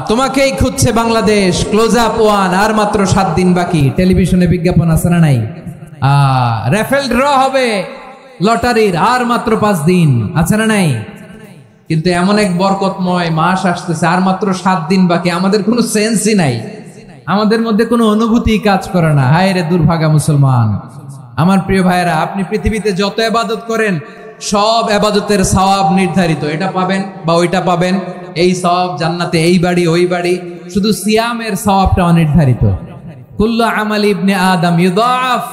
তোমাকেই খুঁজছে বাংলাদেশ, ক্লোজ আপ 1, আর মাত্র 7 দিন বাকি। টেলিভিশনে বিজ্ঞাপন আছে না নাই? রেফেল ড্র হবে লটারির, আর মাত্র 5 দিন, আছে না নাই? কিন্তু এমন এক বরকতময় মাস আসতেছে, আর মাত্র 7 দিন বাকি। আমাদের কোনো সেন্সই নাই, আমাদের মধ্যে কোনো অনুভূতি কাজ করে না। হায় রে দুর্ভাগা মুসলমান। আমার প্রিয় ভাইয়েরা, আপনি পৃথিবীতে যত ইবাদত করেন, সব ইবাদতের সওয়াব নির্ধারিত। এটা পাবেন বা ওইটা পাবেন, এই সওয়াব জান্নাতে, এই বাড়ি ওই বাড়ি। শুধু সিয়ামের সওয়াবটা অনির্ধারিত। কুল্লু আমালি ইবনে আদম ইউদাআফ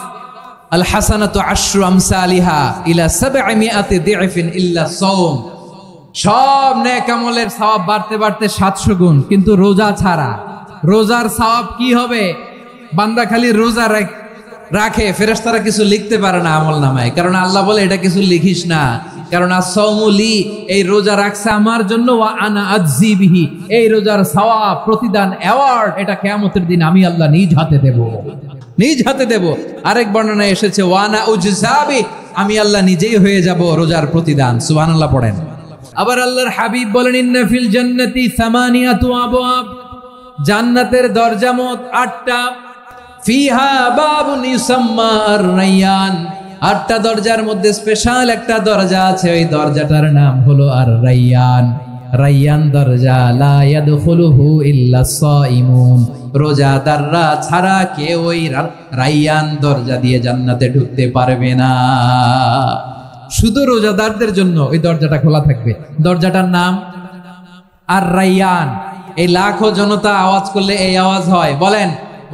আল হাসানাতু আশরু আমসালিহা ইলা 700 দি'ফিন ইল্লা সাওম। সব নেক আমলের সওয়াব বাড়তে বাড়তে 700 গুণ, কিন্তু রোজা ছাড়া, রোজার সওয়াব কি হবে? বান্দা খালি রোজা রাখে, ফেরেশতারা কিছু লিখতে পারে না আমল নামায়, কারণ আল্লাহ বলে এটা কিছু লিখিস না, কারণ as-সাওমুলি, এই রোজা রাখছে আমার জন্য, ওয়া আনা আজজি বিহি, এই রোজার সওয়াব, প্রতিদান, অ্যাওয়ার্ড, এটা কিয়ামতের দিন আমি আল্লাহ নিজ হাতে দেব, নিজ হাতে দেব। আরেক বর্ণনায় এসেছে ওয়া আনা উজজাবি, আমি আল্লাহ নিজেই হয়ে যাব রোজার প্রতিদান। সুবহানাল্লাহ পড়েন। আবার আল্লাহর হাবিব বলেন ইন্না ফিল জান্নাতি সামানিয়াতু আবওয়াব, জান্নাতের দরজা মোট 8টা, ফিহা বাবুন ইউসাম্মা আর-রায়্যান, 8টা দরজার মধ্যে স্পেশাল একটা দরজা আছে, ওই দরজাটার নাম হলো আর-রায়্যান। রায়্যান দরজা, লা ইয়াদখুলুহু ইল্লাস সাইমুন, রোজাদাররা ছাড়া কেউ ওই রায়্যান দরজা দিয়ে জান্নাতে ঢুকতে পারবে না। শুধু রোজাদারদের জন্য ওই দরজাটা খোলা থাকবে। দরজাটার নাম আর-রায়্যান। এই লাখো জনতা আওয়াজ করলে এই আওয়াজ হয়, বলেন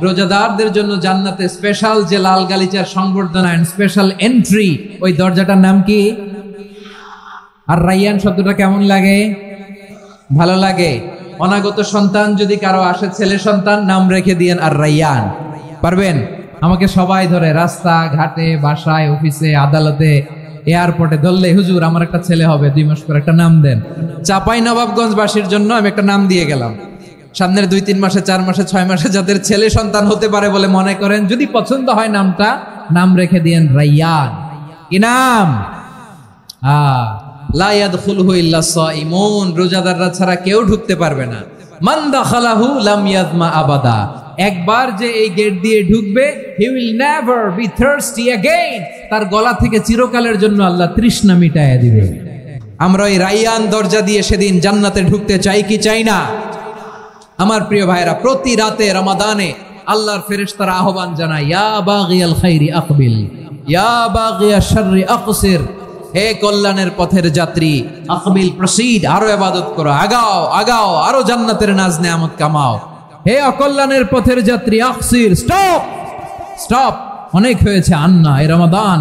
রোজাদারদের জন্য জান্নাতে স্পেশাল যে লাল গালিচার সংবর্ধনা এন্ড স্পেশাল এন্ট্রি, ওই দরজাটার নাম কি? আর-রায়্যান শব্দটা কেমন লাগে? ভালো লাগে। অনাগত সন্তান যদি কারো আসে, ছেলে সন্তান, নাম রেখে দিয়েন আর-রায়্যান। পারবেন? আমাকে সবাই ধরে রাস্তা ঘাটে, বাসায়, অফিসে, আদালতে, এয়ারপোর্টে ধরলে, হুজুর আমার একটা ছেলে হবে 2 মাস পর, একটা নাম দেন। চাঁপাইনবাবগঞ্জবাসীর জন্য আমি একটা নাম দিয়ে গেলাম। সামনের 2-3 মাসে, 4 মাসে, 6 মাসে যাদের ছেলে সন্তান হতে পারে বলে মনে করেন, যদি পছন্দ হয় নামটা, নাম রেখে দিয়েন রায়্যান। কি নাম? লা ইয়াদখুলুহু ইল্লাস সাইমুন, রোজাদাররা ছাড়া কেউ ঢুকতে পারবে না। মান দাখালাহু লাম ইয়াযমা আবাদা, একবার যে এই গেট দিয়ে ঢুকবে, he will never be thirsty again, তার গলা থেকে চিরকালের জন্য আল্লাহ তৃষ্ণা মিটায়া দিবে। আমরা এই রায়্যান দরজা দিয়ে সেদিন জান্নাতে ঢুকতে চাই কি চাই না? আমার প্রিয় ভাইরা, প্রতি রাতে রমাদানে আল্লাহর ফেরেশতারা আহ্বান জানায়, ইয়া বাগিয়াল খাইরি আকবিল, ইয়া বাগিয়াশ শাররি আকসির, হে কল্যাণের পথের যাত্রী, আকবিল, প্রসিড, আরো ইবাদত করো, আগাও আগাও, আরো জান্নাতের নাজ নেয়ামত কামাও। হে অকল্যাণের পথের যাত্রী, আকসির, স্টপ স্টপ, অনেক হয়েছে, আন্না, এই রমাদান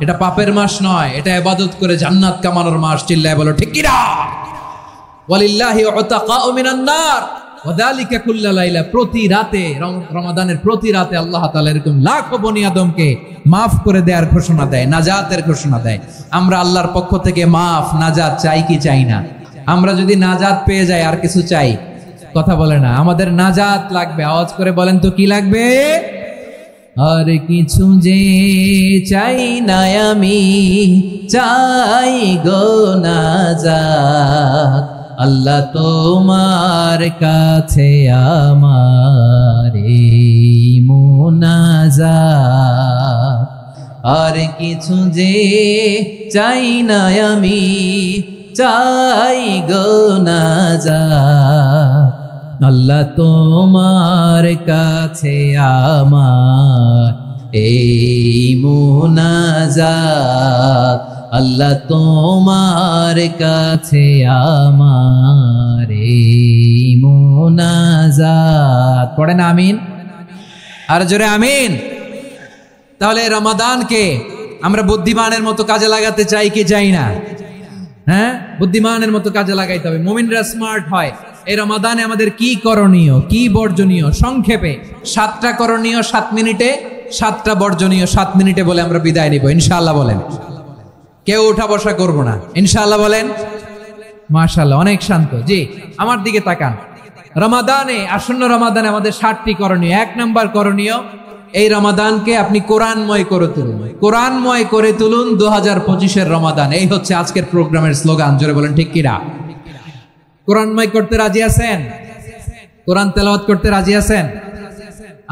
এটা পাপের মাস নয়, এটা ইবাদত করে জান্নাত কামানোর মাস। চিল্লায় বলো ঠিক কি না? ওয়ালিল্লাহি উতাকাউ মিনান নার ওয়াযালিকা কুল্লা লাইলা, প্রতি রাতে, রমাদানের প্রতি রাতে আল্লাহ তাআলা এরকম লাখো বনি আদমকে মাফ করে দেওয়ার ঘোষণা দেয়, নাজাতের ঘোষণা দেয়। আমরা আল্লাহর পক্ষ থেকে মাফ, নাজাত চাই কি চাই না? আমরা যদি নাজাত পেয়ে যাই আর কিছু চাই? কথা বলে না। আমাদের নাজাত লাগবে, আওয়াজ করে বলেন তো কি লাগবে? আর কিছু যে চাই না আমি, চাই গো নাজাত, আল্লাহ তোমার কাছে আমার এই মুনাজাত। আর কিছু যে চাই না আমি, চাই গো নাজাত, আল্লাহ তোমার কাছে আমার এই মুনাজাত, আল্লাহ তোমার কাছে আমার এই মুনাজাত। পড়েন আমিন, আর জোরে আমিন। তাহলে রমাদানকে আমরা বুদ্ধিমানের মতো কাজে লাগাতে চাই কি চাই না? হ্যাঁ, বুদ্ধিমানের মতো কাজে লাগাইতে হবে। মুমিনরা স্মার্ট হয়। এই রমাদানে আমাদের কি করণীয়, কি বর্জনীয়? সংক্ষেপে 7টা করণীয় 7 মিনিটে, 7টা বর্জনীয় 7 মিনিটে বলে আমরা বিদায় নিব ইনশাআল্লাহ। বলেন, কেউ উঠা বসা করব না ইনশাআল্লাহ। বলেন মাশাআল্লাহ, অনেক শান্ত। জি, আমার দিকে তাকান। রমাদানে, আসন্ন রমাদানে আমাদের 7টি করণীয়। 1 নাম্বার করণীয়, এই রমাদানকে আপনি কোরআনময় করে তুলুন। কোরআনময় করে তুলুন 2025-এর রমাদান। এই হচ্ছে আজকের প্রোগ্রামের স্লোগান। জোরে বলেন ঠিক কিনা? কোরআনময় করতে রাজি আছেন? কোরআন তেলাওয়াত করতে রাজি আছেন?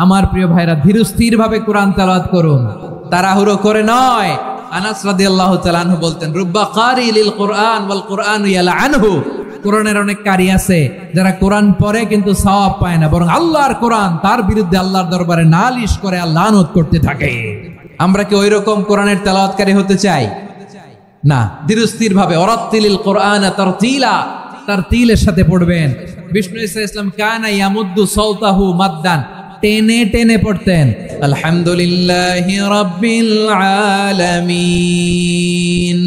আমার প্রিয় ভাইরা, ধীরস্থির ভাবে কোরআন তেলাওয়াত করুন, তাড়াহুড়ো করে নয়। আনাস রাদিয়াল্লাহু তাআলা আনহু বলতেন, রুব্বা কারি লিল কুরআন ওয়াল কুরআনু ইয়ালআনহু, কোরআনের অনেক কারি আছে যারা কোরআন পড়ে কিন্তু সওয়াব পায় না, বরং আল্লাহর কোরআন তার বিরুদ্ধে আল্লাহর দরবারে নালিশ করে আর লানত করতে থাকে। আমরা কি ওই রকম কোরআনের তেলাওয়াতকারী হতে চাই? না। ধীরস্থির ভাবে, ওয়ারাত্তিলিল কুরআনা তারতিলা, তারতিলের সাথে পড়বেন। বিষ্ণু ঈসা ইসলাম কানা ইয়ামুদ্দু সাওতাহু মাদ্দান, টেনে টেনে পড়তেন। আলহামদুলিল্লাহি রাব্বিল আলামিন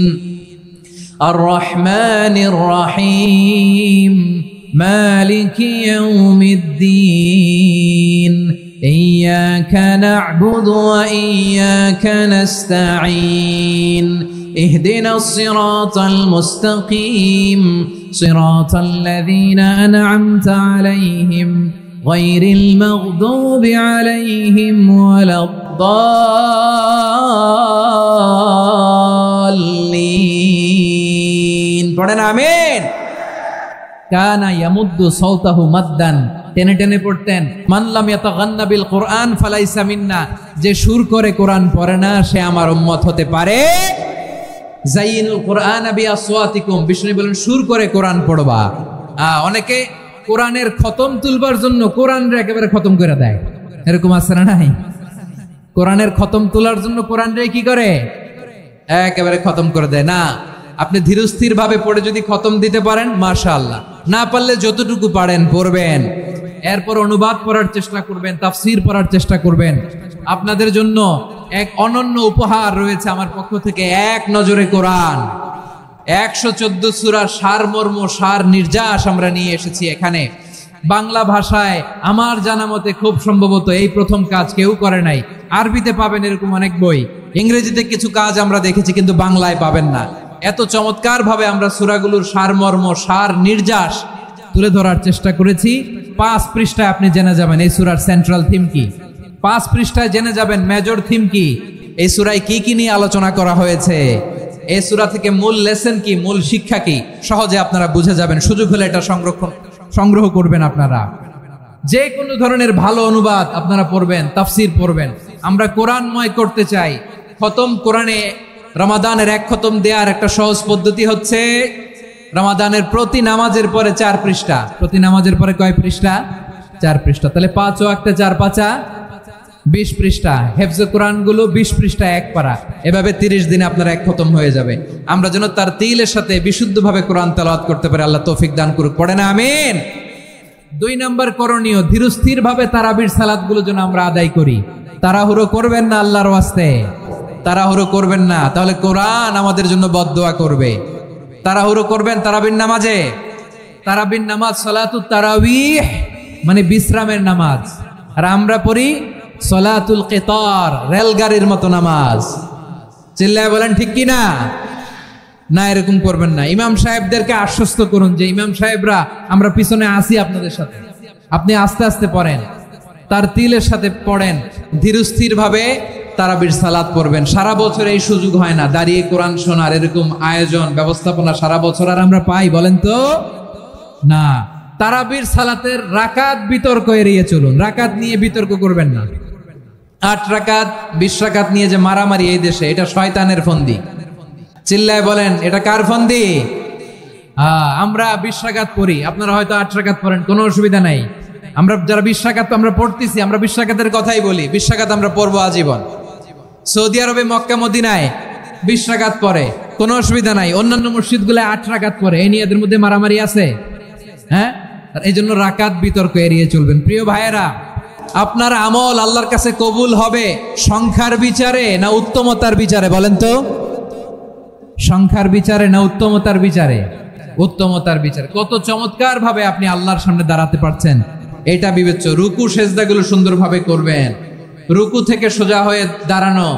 আর-রহমানির রহিম মালিকি ইয়াউমিদ্দিন ইয়্যাকা না'বুদু ওয়া ইয়্যাকা নাস্তাঈন اهدنا الصراط المستقيم صراط الذين أنعمت عليهم غير المغضوب عليهم ولا الضالين পড়েন আমিন কানা ইয়ামুদ্দু সাওতাহু মাদ্দান টেনে টেনে পড়তেন মান লাম ইয়াতাগান্না বিল কুরআন ফালাইসা মিন্না যে সুর করে কোরআন পড়ে না সে আমার উম্মত হতে পারে জাইনুল কুরআন বিআসওয়াতিকুম বিষ্ণু বলেন সুর করে কোরআন পড়বা অনেকে কোরআনের খতম তুলবার জন্য কোরআনরে একেবারে খতম করে দেয় এরকম আছে না নাই কোরআনের খতম তোলার জন্য কোরআনরে কি করে একেবারে খতম করে দেয় না আপনি ধীরস্থির ভাবে পড়ে যদি খতম দিতে পারেন মাশাআল্লাহ না পারলে যতটুকু পারেন পড়বেন এরপর অনুবাদ পড়ার চেষ্টা করবেন তাফসীর পড়ার চেষ্টা করবেন আপনাদের জন্য এক অনন্য উপহার রয়েছে আমার পক্ষ থেকে এক নজরে কোরআন 114 সূরার সারমর্ম সার নির্যাস আমরা নিয়ে এসেছি এখানে বাংলা ভাষায় আমার জানা মতে খুব সম্ভবত এই প্রথম কাজ কেউ করে নাই আরবিতে পাবেন এরকম অনেক বই ইংরেজিতে কিছু কাজ আমরা দেখেছি কিন্তু বাংলায় পাবেন না এত চমৎকার ভাবে আমরা সূরাগুলোর সারমর্ম সার নির্যাস তুলে ধরার চেষ্টা করেছি 5 পৃষ্ঠায় আপনি জেনে যাবেন এই সূরার সেন্ট্রাল থিম কি 5 পৃষ্ঠায় জেনে যাবেন মেজর থিম কি এই সূরায় কি কি নিয়ে আলোচনা করা হয়েছে এই সূরা থেকে মূল লেসন কি মূল শিক্ষা কি সহজে আপনারা বুঝে যাবেন সুযোগ হলে এটা সংগ্রহ করবেন আপনারা যে কোনো ধরনের ভালো অনুবাদ আপনারা পড়বেন তাফসীর পড়বেন আমরা কোরআনময় করতে চাই খতম কোরআনে রমাদানের এক খতম দেওয়ার একটা সহজ পদ্ধতি হচ্ছে রমাদানের প্রতি নামাজের পরে 4 পৃষ্ঠা প্রতি নামাজের পরে কয় পৃষ্ঠা 4 পৃষ্ঠা তাহলে 5 ওয়াক্তে 4 পাঁচা 20 পৃষ্ঠা হেফজে কোরআন গুলো 20 পৃষ্ঠা এক পারা এভাবে 30 দিনে আপনার এক খতম হয়ে যাবে আমরা যেন তার তিলের সাথে বিশুদ্ধভাবে কোরআন তেলাওয়াত করতে পারি আল্লাহ তৌফিক দান করুক পড়েন আমিন 2 নম্বর করণীয় ধীরস্থির ভাবে তারাবির সালাত গুলো যেন আমরা আদায় করি তাড়াহুড়ো করবেন না আল্লাহর ওয়াস্তে তাড়াহুড়ো করবেন না তাহলে কোরআন আমাদের জন্য বদদোয়া করবে তাড়াহুড়ো করবেন তারাবির নামাজে তারাবির নামাজ সালাতুত তারাবিহ মানে বিশ্রামের নামাজ আর আমরা পড়ি সালাতুল কিতার রেলগাড়ির মতো নামাজ চিল্লায় বলেন ঠিক কি না না এরকম করবেন না ইমাম সাহেবদেরকে আশ্বস্ত করুন যে ইমাম সাহেবরা আমরা পিছনে আসি আপনাদের সাথে আপনি আস্তে আস্তে পড়েন তার তিলের সাথে পড়েন ধীরস্থির ভাবে তারাবির সালাত পড়বেন সারা বছর এই সুযোগ হয় না দাঁড়িয়ে কোরআন শোনার এরকম আয়োজন ব্যবস্থাপনা সারা বছর আর আমরা পাই বলেন তো না তারাবির সালাতের রাকাত বিতর্ক এড়িয়ে চলুন রাকাত নিয়ে বিতর্ক করবেন না 8 রাকাত 20 রাকাত নিয়ে যে মারামারি এই দেশে এটা শয়তানের ফন্দি চিল্লায় বলেন এটা কার ফন্দি আমরা 20 রাকাত পড়ি আপনারা হয়তো 8 রাকাত পড়েন কোনো অসুবিধা নাই আমরা যারা 20 রাকাত আমরা পড়তেছি আমরা 20 রাকাতের কথাই বলি 20 রাকাত আমরা পড়বো আজীবন সৌদি আরবে মক্কা মদিনায় 20 রাকাত পড়ে কোনো অসুবিধা নাই অন্যান্য মসজিদগুলো 8 রাকাত পড়ে এই নিয়ে এদের মধ্যে মারামারি আছে হ্যাঁ এই জন্য রাকাত বিতর্ক এড়িয়ে চলবেন প্রিয় ভাইয়েরা আপনার আমল আল্লাহর কাছে কবুল হবে সংখ্যার বিচারে না উত্তমতার বিচারে বলেন তো সংখ্যার বিচারে না উত্তমতার বিচারে উত্তমতার বিচারে কত চমৎকার ভাবে আপনি আল্লাহর সামনে দাঁড়াতে পারছেন এটা বিবেচ্য রুকু সেজদাগুলো সুন্দরভাবে করবেন রুকু থেকে সোজা হয়ে দাঁড়ানো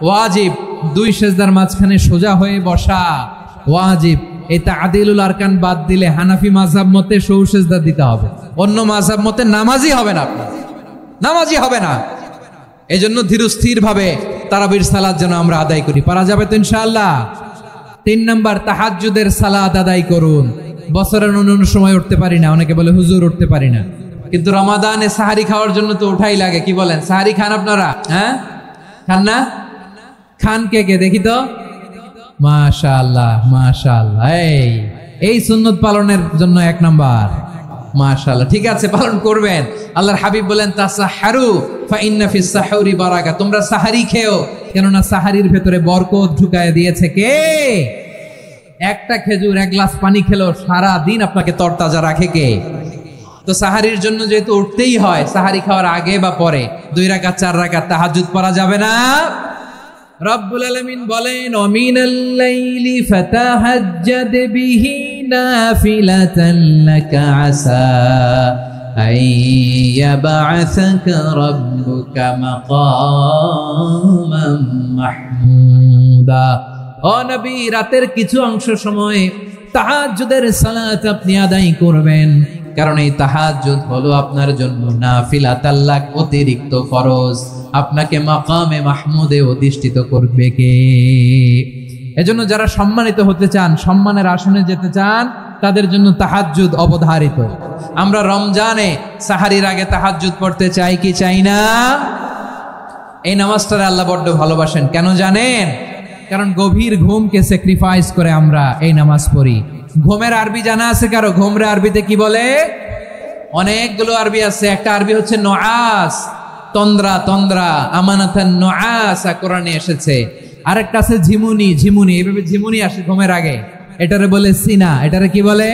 ওয়াজিব 2 সেজদার মাঝখানে সোজা হয়ে বসা ওয়াজিব এই তাআদিলুল আরকান বাদ দিলে হানাফি মাযহাব মতে সৌ সেজদা দিতে হবে অন্য মাযহাব মতে নামাজই হবে না আপনি নামাজই হবে না এজন্য ধীরস্থির ভাবে তারাবির সালাত যেন আমরা আদায় করি পারা যাবে তো ইনশাআল্লাহ 3 নাম্বার তাহাজ্জুদের সালাত আদায় করুন বছরের অন্য সময় উঠতে পারি না অনেকে বলে হুজুর উঠতে পারি না কিন্তু রমাদানে সাহারি খাওয়ার জন্য তো উঠাই লাগে কি বলেন সাহারি খান আপনারা হ্যাঁ খান না খান কে কে দেখি তো মাশাআল্লাহ মাশাআল্লাহ এই সুন্নত পালনের জন্য 1 নাম্বার মাশাআল্লাহ ঠিক আছে পালন করবেন আল্লাহর হাবিব বলেন তাসাহারু ফা ইন্না ফিস সাহুরি বারাকা তোমরা সাহারি খেও কেন না সাহারির ভেতরে বরকত ঢুকায় দিয়েছে কে একটা খেজুর 1 গ্লাস পানি খেলো সারা দিন আপনাকে তরতাজা রাখে কে তো সাহারির জন্য যেহেতু উঠতেই হয় সাহারি খাওয়ার আগে বা পরে 2 রাকাত 4 রাকাত তাহাজ্জুদ পড়া যাবে না রব্বুল আলামিন বলেন ওমিনাল লাইলি ফাতাহাজ্জাদ বিহি নাফিলাতান লাকা আসা আইয়াবআসাকা রাব্বুকা মাকামান মাহমুদা। ও নবী, রাতের কিছু অংশ সময় তাহাজ্জুদের সালাত আপনি আদায় করবেন, কারণ এই তাহাজ্জুদ হলো আপনার জন্য নাফিলাতাল লাক, অতিরিক্ত ফরজ। আপনাকে মাকামে মাহমুদে অধিষ্ঠিত করবে কে? এজন্য যারা সম্মানিত হতে চান, সম্মানের আসনে যেতে চান, তাদের জন্য তাহাজ্জুদ অবধারিত। আমরা রমজানে সাহারির আগে তাহাজ্জুদ পড়তে চাই কি চাই না? এই নামাজটারে আল্লাহ বড্ড ভালোবাসেন। কেন জানেন? কারণ গভীর ঘুমকে স্যাক্রিফাইস করে আমরা এই নামাজ পড়ি। ঘুমের আরবি জানা আছে কারো? ঘুমরে আরবিতে কি বলে? অনেকগুলো আরবি আছে। একটা আরবি হচ্ছে নুআস, তন্দ্রা, তন্দ্রা, আমানাতান নুআসা কোরআনে এসেছে। আরেকটা আছে ঝিমুনি, ঝিমুনি, এইভাবে ঝিমুনি আসে ঘুমের আগে, এটারে বলে সিনা। এটারে কি বলে?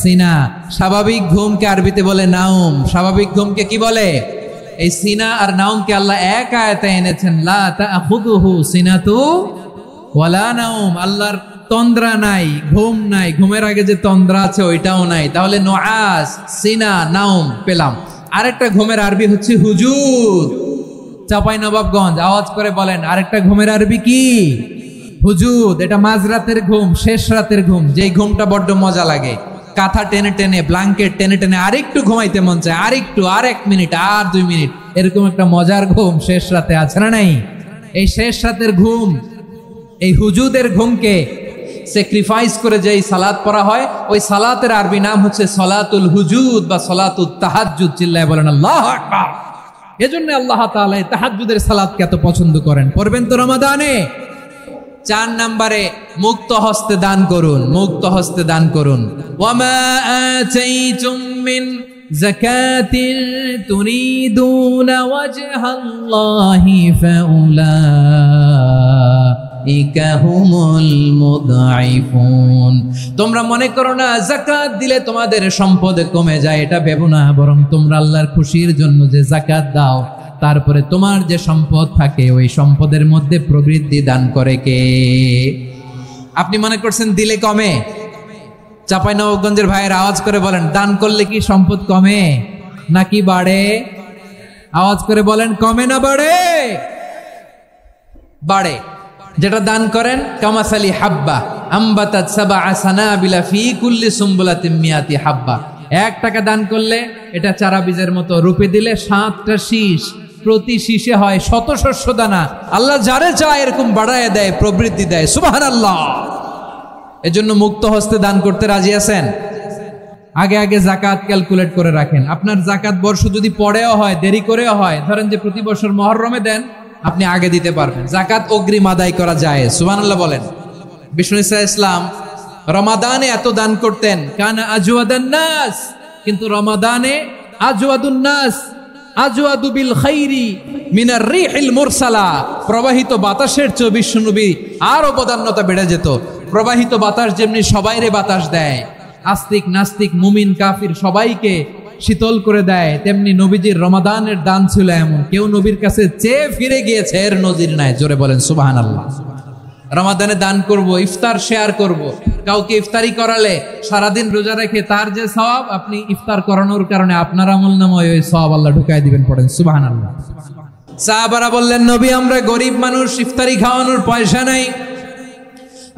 সিনা। স্বাভাবিক ঘুমকে আরবিতে বলে নাউম। স্বাভাবিক ঘুমকে কি বলে? এই সিনা আর নাউমকে আল্লাহ এক আয়াতে এনেছেন, লা তাখুযুহু সিনাতু ওয়ালা নাউম। আল্লাহর তন্দ্রা নাই, ঘুম নাই। ঘুমের আগে যে তন্দ্রা আছে ওইটাও নাই। তাহলে নুআস, সিনা, নাউম পেলাম। আরেকটা ঘুমের আরবি হচ্ছে হুজুদ। চাঁপাইনবাবগঞ্জ আওয়াজ করে বলেন, আরেকটা ঘুমের আরবি কি? হুজুদ। এটা মাঝরাতের ঘুম, শেষ রাতের ঘুম, যেই ঘুমটা বড্ড মজা লাগে। কাঁথা টেনে টেনে, ব্ল্যাঙ্কেট টেনে টেনে আরেকটু ঘুমাইতে মন চায়, আরেকটু, আর 1 মিনিট, আর 2 মিনিট, এরকম একটা মজার ঘুম শেষ রাতে আছে না নাই? এই শেষ রাতের ঘুম, এই হুজুদের ঘুমকে স্যাক্রিফাইস করে যেই সালাত পড়া হয়, ওই সালাতের আরবি নাম হচ্ছে সলাতুল হুজুদ বা সলাতুত তাহাজ্জুদ। চিল্লায় বলেন আল্লাহু আকবার। এজন্য আল্লাহ তাআলা এই তাহাজ্জুদের সালাতকে এত পছন্দ করেন। পড়বেন তো রমাদানে। 4 নম্বরে মুক্ত হস্তে দান করুন, মুক্ত হস্তে দান করুন। ওয়ামা আতাইতুম মিন যাকাতিন তুরিদুনা ওয়াজহাল্লাহি ফাউলাইকা হুমুল মুদঈফুন। তোমরা মনে করো না যাকাত দিলে তোমাদের সম্পদ কমে যায়, এটা ভেবো না। বরং তোমরা আল্লাহর খুশির জন্য যে যাকাত দাও, তারপরে তোমার যে সম্পদ থাকে ওই সম্পদের মধ্যে প্রবৃদ্ধি দান করে কে? আপনি মনে করছেন দিলে কমে? চাঁপাইনবাবগঞ্জের ভাইয়ের আওয়াজ করে বলেন, দান করলে কি সম্পদ কমে নাকি বাড়ে? আওয়াজ করে বলেন, কমে না বাড়ে? বাড়ে। যেটা দান করেন, কামাসালি হাব্বা আম্বাতাত সাবআ সানাবিলা ফি কুল্লি সুম্বুলাতিন মিয়াতি হাব্বা। 1 টাকা দান করলে এটা চারা বীজের মতো, রূপে দিলে 7টা শীষ, প্রতি শীষে হয় 100 শস্য দানা। আল্লাহ যারে চায় এরকম বাড়ায় দেয়, প্রবৃদ্ধি দেয়। সুবহানাল্লাহ। এজন্য মুক্ত হস্তে দান করতে রাজি আছেন? আগে আগে যাকাত ক্যালকুলেট করে রাখেন। আপনার যাকাত বর্ষ যদি পরেও হয়, দেরি করেও হয়, ধরেন যে প্রতি বছর মুহররমে দেন, আপনি আগে দিতে পারবেন। যাকাত অগ্রিম আদায় করা যায়। সুবহানাল্লাহ বলেন। বিষ্ণু ইসা ইসলাম রমাদানে এত দান করতেন, কানা আজওয়াদান নাস, কিন্তু রমাদানে আজওয়াদুন নাস আজওয়াদু বিল খাইরি মিনার রিহিল মুরসালা। প্রবাহিত বাতাসের চেয়ে বিশ্বনবী আরো বদান্যতা বেড়ে যেত। প্রবাহিত বাতাস যেমনি সবাইরে বাতাস দেয়, আস্তিক নাস্তিক মুমিন কাফির সবাইকে শীতল করে দেয়, তেমনি নবীজির রমাদানের দান ছিল এমন, কেউ নবীর কাছে চেয়ে ফিরে গিয়েছে এর নজির নাই। জোরে বলেন সুবহানাল্লাহ। রমাদানে দান করব, ইফতার শেয়ার করব। কাউকে ইফতারি করালে সারাদিন রোজা রেখে তার যে সওয়াব, আপনি ইফতার করানোর কারণে আপনার আমলনামায় ওই সওয়াব আল্লাহ ঢুকাই দিবেন। পড়েন সুবহানাল্লাহ। সাহাবারা বললেন, নবী আমরা গরিব মানুষ, ইফতারি খাওয়ানোর পয়সা নাই।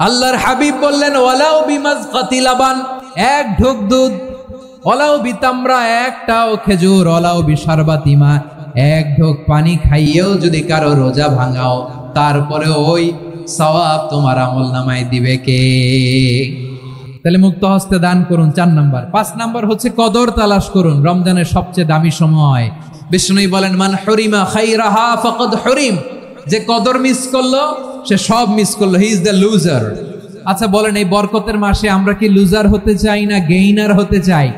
আল্লাহর হাবিব বললেন, ওয়ালাউ বিমাজকাতি লাবান, 1 ঢোক দুধ, ওয়ালাউ বিতামরা, 1টাও খেজুর, ওয়ালাউ বিশারবাতি মা, 1 ঢোক পানি খাইয়েও যদি কারো রোজা ভাঙাও, তারপরে ওই সওয়াব তোমার আমলনামায় দিবে কে? তাহলে মুক্ত হস্তে দান করুন 4 নাম্বার। 5 নাম্বার হচ্ছে কদর তালাশ করুন। রমজানের সবচেয়ে দামি সময়। বিষ্ণু বলেন, মান হুরিমা খাইরাহা ফাকাদ হুরিম। যে কদর মিস করলো সে সব মিস করলো, হি ইজ দ্য লুজার। আচ্ছা বলেন, এই বরকতের মাসে আমরা কি লুজার হতে চাই না গেইনার হতে চাই?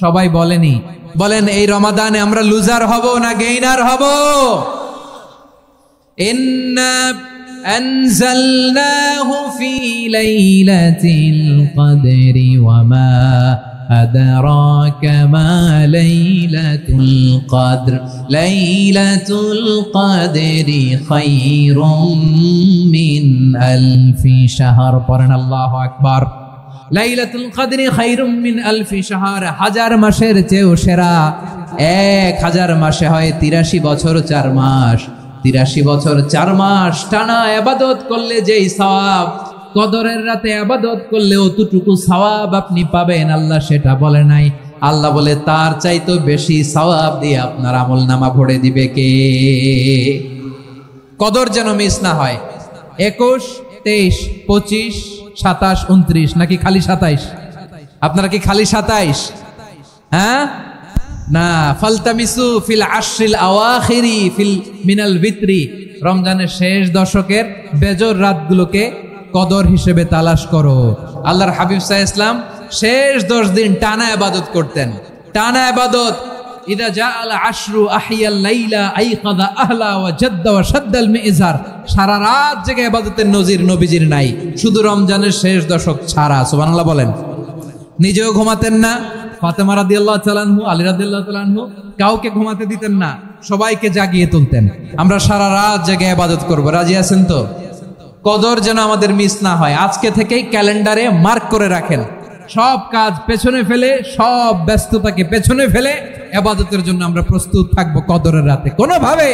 সবাই বলেনি। বলেন, এই রমাদানে আমরা লুজার হব না গেইনার হব? ইন্না আনজালনাহু ফি লাইলাতিল কদরি ওয়া মা আদরাকা মা লাইলাতুল কদর লাইলাতুল কদরি খায়রুম মিন আলফি শাহর। পড়েন আল্লাহু আকবার। লাইলাতুল কদরি খায়রুম মিন আলফি শাহর, হাজার মাসের চেয়েও সেরা। 1000 মাসে হয় 83 বছর 4 মাস। 83 বছর 4 মাস টানা ইবাদত করলে যেই সওয়াব, কদরের রাতে ইবাদত করলে অতটুকু সওয়াব আপনি পাবেন, আল্লাহ সেটা বলে নাই। আল্লাহ বলে তার চাইতে বেশি সওয়াব দিয়ে আপনার আমলনামা ভরে দিবে কে? কদর যেন মিস না হয়। 21, 23, 25, 27, 29 নাকি খালি 27? আপনারা কি খালি 27? হ্যাঁ না, ফালতামিসু ফিল আশরিল আওয়াখিরি ফিল মিনাল ভিতরি, রমজানের শেষ দশকের বেজর রাতগুলোকে কদর হিসেবে তালাশ করো। আল্লাহর হাবিব সাল্লাল্লাহু আলাইহি ওয়াসাল্লাম শেষ 10 দিন টানা ইবাদত করতেন, টানা ইবাদত। ইদা জাআল আশরু আহিয়াল লাইলা আইকাদা আহলা ওয়া জাদ্দা ওয়া শাদ্দাল মিজার, সারা রাত জেগে ইবাদতের নজির নবীজির নাই, শুধু রমজানের শেষ দশক ছাড়া। সুবহানাল্লাহ বলেন। নিজেও ঘুমাতেন না, ফাতেমা রাদিয়াল্লাহু তাআলা আনহু, আলী রাদিয়াল্লাহু তাআলা আনহু কাউকে ঘুমাতে দিতেন না, সবাইকে জাগিয়ে তুলতেন। আমরা সারা রাত জেগে ইবাদত করব, রাজি আছেন তো? কদর যেন আমাদের মিস না হয়। আজকে থেকেই ক্যালেন্ডারে মার্ক করে রাখেন, সব কাজ পেছনে ফেলে, সব ব্যস্ততাকে পেছনে ফেলে ইবাদতের জন্য আমরা প্রস্তুত থাকবো কদরের রাতে। কোনোভাবে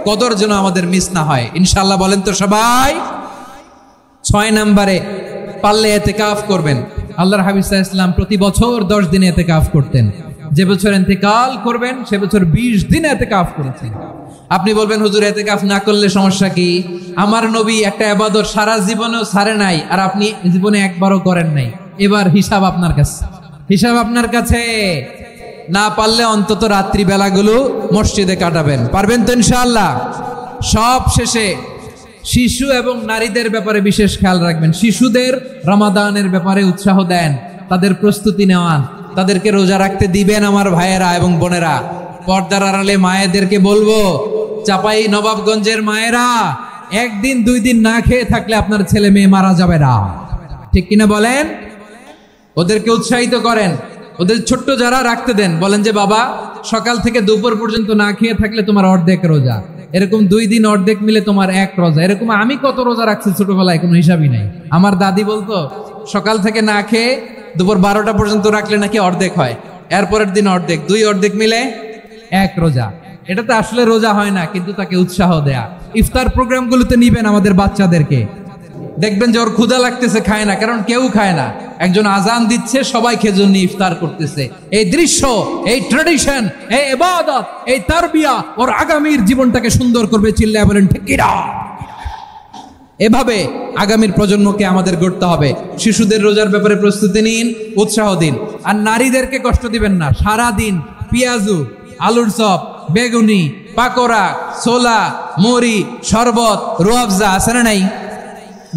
কদর যেন আমাদের মিস না হয়, ইনশাআল্লাহ। বলেন তো সবাই। 6 নম্বরে পারলে ইতিকাফ করবেন। আল্লাহর হাবিব সাল্লাল্লাহু আলাইহি ওয়াসাল্লাম প্রতি বছর 10 দিন ইতিকাফ করতেন। যে বছর ইন্তেকাল করবেন সে বছর 20 দিন ইতিকাফ করেছেন। আপনি বলবেন হুজুর ইতিকাফ না করলে সমস্যা কি? আমার নবী একটা ইবাদত সারা জীবনেও ছাড়ে নাই, আর আপনি জীবনে একবারও করেন নাই। এবার হিসাব আপনার কাছে, হিসাব আপনার কাছে। না পারলে অন্তত রাত্রি বেলাগুলো মসজিদে কাটাবেন, পারবেন তো ইনশাআল্লাহ? সব শেষে শিশু এবং নারীদের ব্যাপারে বিশেষ খেয়াল রাখবেন। শিশুদের রমাদানের ব্যাপারে উৎসাহ দেন, তাদের প্রস্তুতি নেওয়ান, তাদেরকে রোজা রাখতে দিবেন। আমার ভাইয়েরা এবং বোনেরা, পর্দার আড়ালে মায়েদেরকে বলবো, চাপাই নবাবগঞ্জের মায়েরা, 1 দিন 2 দিন না খেয়ে থাকলে আপনার ছেলে মেয়ে মারা যাবে না, ঠিক কিনা বলেন? ওদেরকে উৎসাহিত করেন, ওদের ছোট্ট যারা রাখতে দেন, বলেন যে বাবা সকাল থেকে দুপুর পর্যন্ত না খেয়ে থাকলে তোমার অর্ধেক রোজা, এরকম 2 দিন অর্ধেক মিলে তোমার 1 রোজা। এরকম আমি কত রোজা রাখছি ছোটবেলায় কোনো হিসাবই নাই। আমার দাদি বলতো সকাল থেকে না খেয়ে দুপুর 12টা পর্যন্ত রাখলে নাকি অর্ধেক হয়, এরপরের দিন অর্ধেক, 2 অর্ধেক মিলে 1 রোজা। এটা তো আসলে রোজা হয় না, কিন্তু তাকে উৎসাহ দেয়া। ইফতার প্রোগ্রামগুলোতে নিবেন আমাদের বাচ্চাদেরকে, দেখবেন যে ওর ক্ষুধা লাগতেছে, খায় না, কারণ কেউ খায় না। একজন আজান দিচ্ছে, সবাই খেজুর নিয়ে ইফতার করতেছে। এই দৃশ্য, এই ট্র্যাডিশন, এই ইবাদত, এই তারবিয়া ওর আগামীর জীবনটাকে সুন্দর করবে। চিল্লায় বলেন ঠিক কি না? এভাবে আগামীর প্রজন্মকে আমাদের গড়তে হবে। শিশুদের রোজার ব্যাপারে প্রস্তুতি নিন, উৎসাহ দিন। আর নারীদেরকে কষ্ট দিবেন না। সারা দিন পেঁয়াজু, আলুর চপ, বেগুনি, পাকোড়া, ছোলা, মুড়ি, শরবত, রুয়াবজা আছে না নাই?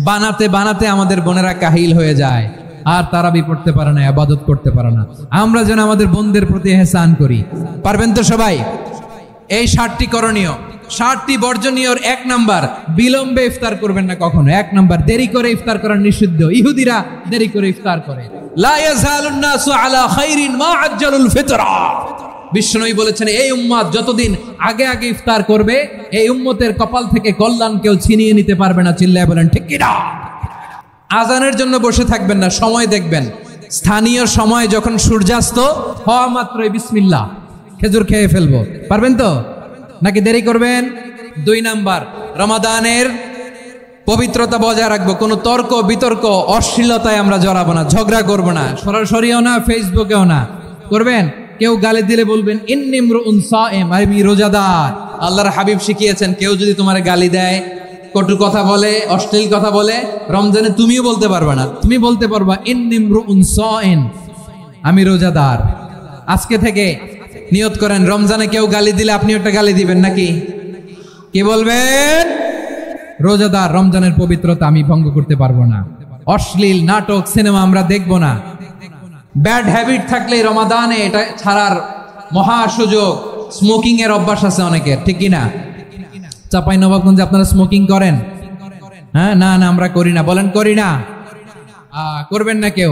বানাতে বানাতে আমাদের বোনেরা কাহিল হয়ে যায়, আর তারাবি পড়তে পারে না, ইবাদত করতে পারে না। আমরা যেন আমাদের বোনদের প্রতি ইহসান করি, পারবেন তো সবাই? এই 7টি করণীয়, 7টি বর্জনীয়। 1 নাম্বার, বিলম্বে ইফতার করবেন না কখনো। 1 নাম্বার, দেরি করে ইফতার করা নিষিদ্ধ। ইহুদিরা দেরি করে ইফতার করে। লা ইয়াজালুন নাসু আলা খাইরিন মা আজ্জালুল ফিতরা। বিশ্বনবী বলেছেন, এই উম্মত যতদিন আগে আগে ইফতার করবে, এই উম্মতের কপাল থেকে কল্যাণ কেউ ছিনিয়ে নিতে পারবে না। চিল্লায় বলেন ঠিক কি না? আজানের জন্য বসে থাকবেন না, সময় দেখবেন। স্থানীয় সময় যখন সূর্যাস্ত হওয়া মাত্রই বিসমিল্লাহ, খেজুর খেয়ে ফেলবো, পারবেন তো? নাকি দেরি করবেন? 2 নাম্বার, রমাদানের পবিত্রতা বজায় রাখবো। কোনো তর্ক বিতর্ক অশ্লীলতায় আমরা জড়াবো না, ঝগড়া করবো না, সরাসরিও না, ফেসবুকেও না। করবেন? কেউ গালি দিলে বলবেন ইন্নী ইমরুউন সাইম, আমি রোজাদার। আল্লাহর হাবিব শিখিয়েছেন, কেউ যদি তোমার গালি দেয়, কটু কথা বলে, অশ্লীল কথা বলে, রমজানে তুমিও বলতে পারবে না। তুমি বলতে পারবা ইন্নী ইমরুউন সাইম, আমি রোজাদার। আজকে থেকে নিয়ত করেন, রমজানে কেউ গালি দিলে আপনি একটা গালি দিবেন নাকি? কি বলবেন? রোজাদার, রমজানের পবিত্রতা আমি ভঙ্গ করতে পারবো না। অশ্লীল নাটক, সিনেমা আমরা দেখবো না। ব্যাড হ্যাবিট থাকলে রমাদানে এটা ছাড়ার মহা সুযোগ। স্মোকিং এর অভ্যাস আছে অনেকের, ঠিক কিনা? চাপাই নবাবগঞ্জে আপনারা স্মোকিং করেন? হ্যাঁ, না না আমরা করি না। বলেন করি না? করবেন না কেউ?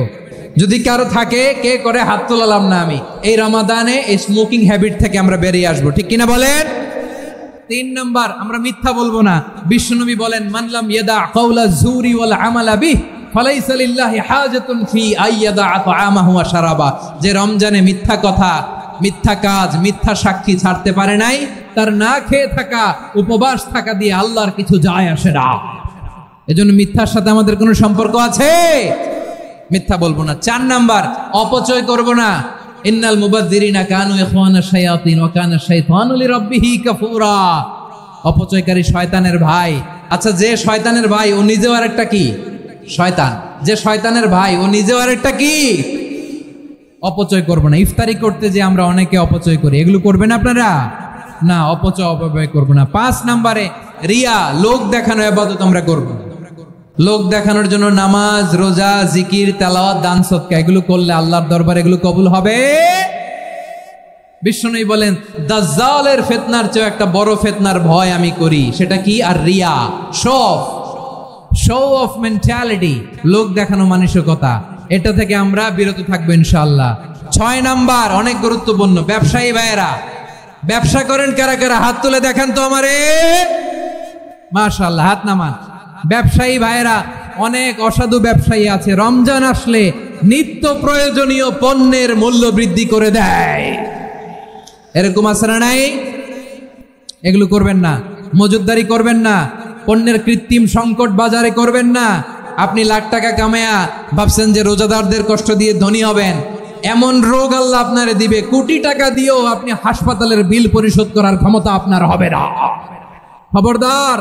যদি কারো থাকে, কে করে হাত তোলালাম না আমি। এই রমাদানে এই স্মোকিং হ্যাবিট থেকে আমরা বেরিয়ে আসবো, ঠিক কিনা বলেন? 3 নাম্বার, আমরা মিথ্যা বলবো না। বিশ্বনবী বলেন, মানলাম ইয়াদা কাওলা যুরি ওয়াল আমালা বিহি ফালাইসা লিল্লাহি হাজাতুন ফি আইয়াদা তাআমাহু ওয়া শারাবা। যে রমজানে মিথ্যা কথা, মিথ্যা কাজ, মিথ্যা সাক্ষী ছাড়তে পারে নাই, তার না খেয়ে থাকা, উপবাস থাকা দিয়ে আল্লাহর কিছু যায় আসে না। এজন্য মিথ্যার সাথে আমাদের কোনো সম্পর্ক আছে? মিথ্যা বলবো না। 4 নাম্বার, অপচয় করব না। ইন্নাল মুবাযযিরিনা কানু ইখওয়ানাশ শায়াতিন ওয়া কানা শাইতানু লিরাব্বিহি কাফুরা। অপচয়কারী শয়তানের ভাই। আচ্ছা, যে শয়তানের ভাই ও নিজেও আরেকটা কি? শয়তান। যে শয়তানের ভাই ও নিজেও আরেকটা কি? অপচয় করব না। ইফতারি করতে যে আমরা অনেকে অপচয় করি, এগুলো করবেন আপনারা না। অপচয় করব না। 5 নাম্বারে, রিয়া, লোক দেখানো ইবাদত আমরা করব। লোক দেখানোর জন্য নামাজ, রোজা, জিকির, তেলাওয়াত, দান, সদকা এগুলো করলে আল্লাহর দরবারে এগুলো কবুল হবে। বিশ্বনবী বলেন, দাজ্জালের ফিতনার চেয়ে একটা বড় ফিতনার ভয় আমি করি, সেটা কি? আর রিয়া, শো অফ মেন্টালিটি, লোক দেখানো মানসিকতা। এটা থেকে আমরা বিরত থাকবো ইনশাআল্লাহ। 6 নাম্বার, অনেক গুরুত্বপূর্ণ। ব্যবসায়ী ভাইয়েরা, ব্যবসা করেন কারা কারা? হাত তুলে দেখেন তো আমারে। মাশাআল্লাহ, হাত নামান। ব্যবসায়ী ভাইয়েরা, অনেক অসাধু ব্যবসায়ী আছে, রমজান আসলে নিত্য প্রয়োজনীয় পণ্যের মূল্য বৃদ্ধি করে দেয়। এরকম আছে না নাই? এগুলো করবেন না। মজুদদারি করবেন না। পণ্যের কৃত্রিম সংকট বাজারে করবেন না। আপনি লাখ টাকা কামায়া ভাবছেন যে রোজাদারদের কষ্ট দিয়ে ধনী হবেন। এমন রোগ আল্লাহ আপনারে দিবে, কোটি টাকা দিয়েও আপনি হাসপাতালের বিল পরিশোধ করার ক্ষমতা আপনার হবে না। খবরদার।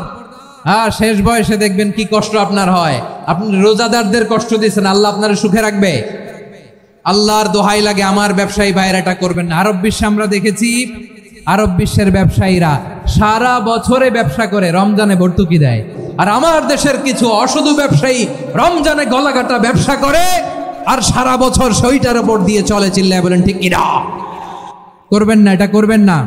শেষ বয়সে দেখবেন কি কষ্ট আপনার হয়। আপনি রোজাদারদের কষ্ট দিয়েছেন, আল্লাহ আপনার সুখে রাখবে? আল্লাহর দোহাই লাগে, আমার ব্যবসায়ী ভাইয়েরা এটা করবেন না। আরব বিশ্বে আমরা দেখেছি, আরব বিশ্বের ব্যবসায়ীরা সারা বছরে ব্যবসা করে, রমজানে ভর্তুকি দেয়। আর আমার দেশের কিছু অসাধু ব্যবসায়ী রমজানে গলাকাটা ব্যবসা করে আর সারা বছর সইটার উপর দিয়ে চলে। চিল্লায় বলেন ঠিক কিনা? করবেন না, এটা করবেন না।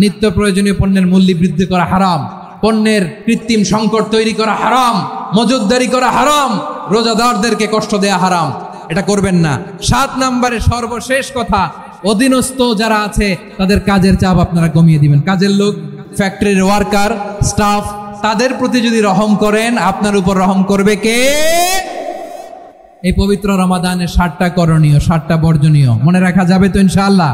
নিত্য প্রয়োজনীয় পণ্যের মূল্য বৃদ্ধি করা হারাম, পণ্যের কৃত্রিম সংকট তৈরি করা হারাম, মজুদদারি করা হারাম, রোজাদারদেরকে কষ্ট দেয়া হারাম। এটা করবেন না। 7 নম্বরে সর্বশেষ কথা, অধীনস্থ যারা আছে তাদের কাজের চাপ আপনারা কমিয়ে দিবেন। কাজের লোক, ফ্যাক্টরির ওয়ার্কার, স্টাফ, তাদের প্রতি যদি রহম করেন, আপনার উপর রহম করবে কে? এই পবিত্র রমাদানের 7টা করণীয়, 7টা বর্জনীয় মনে রাখা যাবে তো ইনশাআল্লাহ?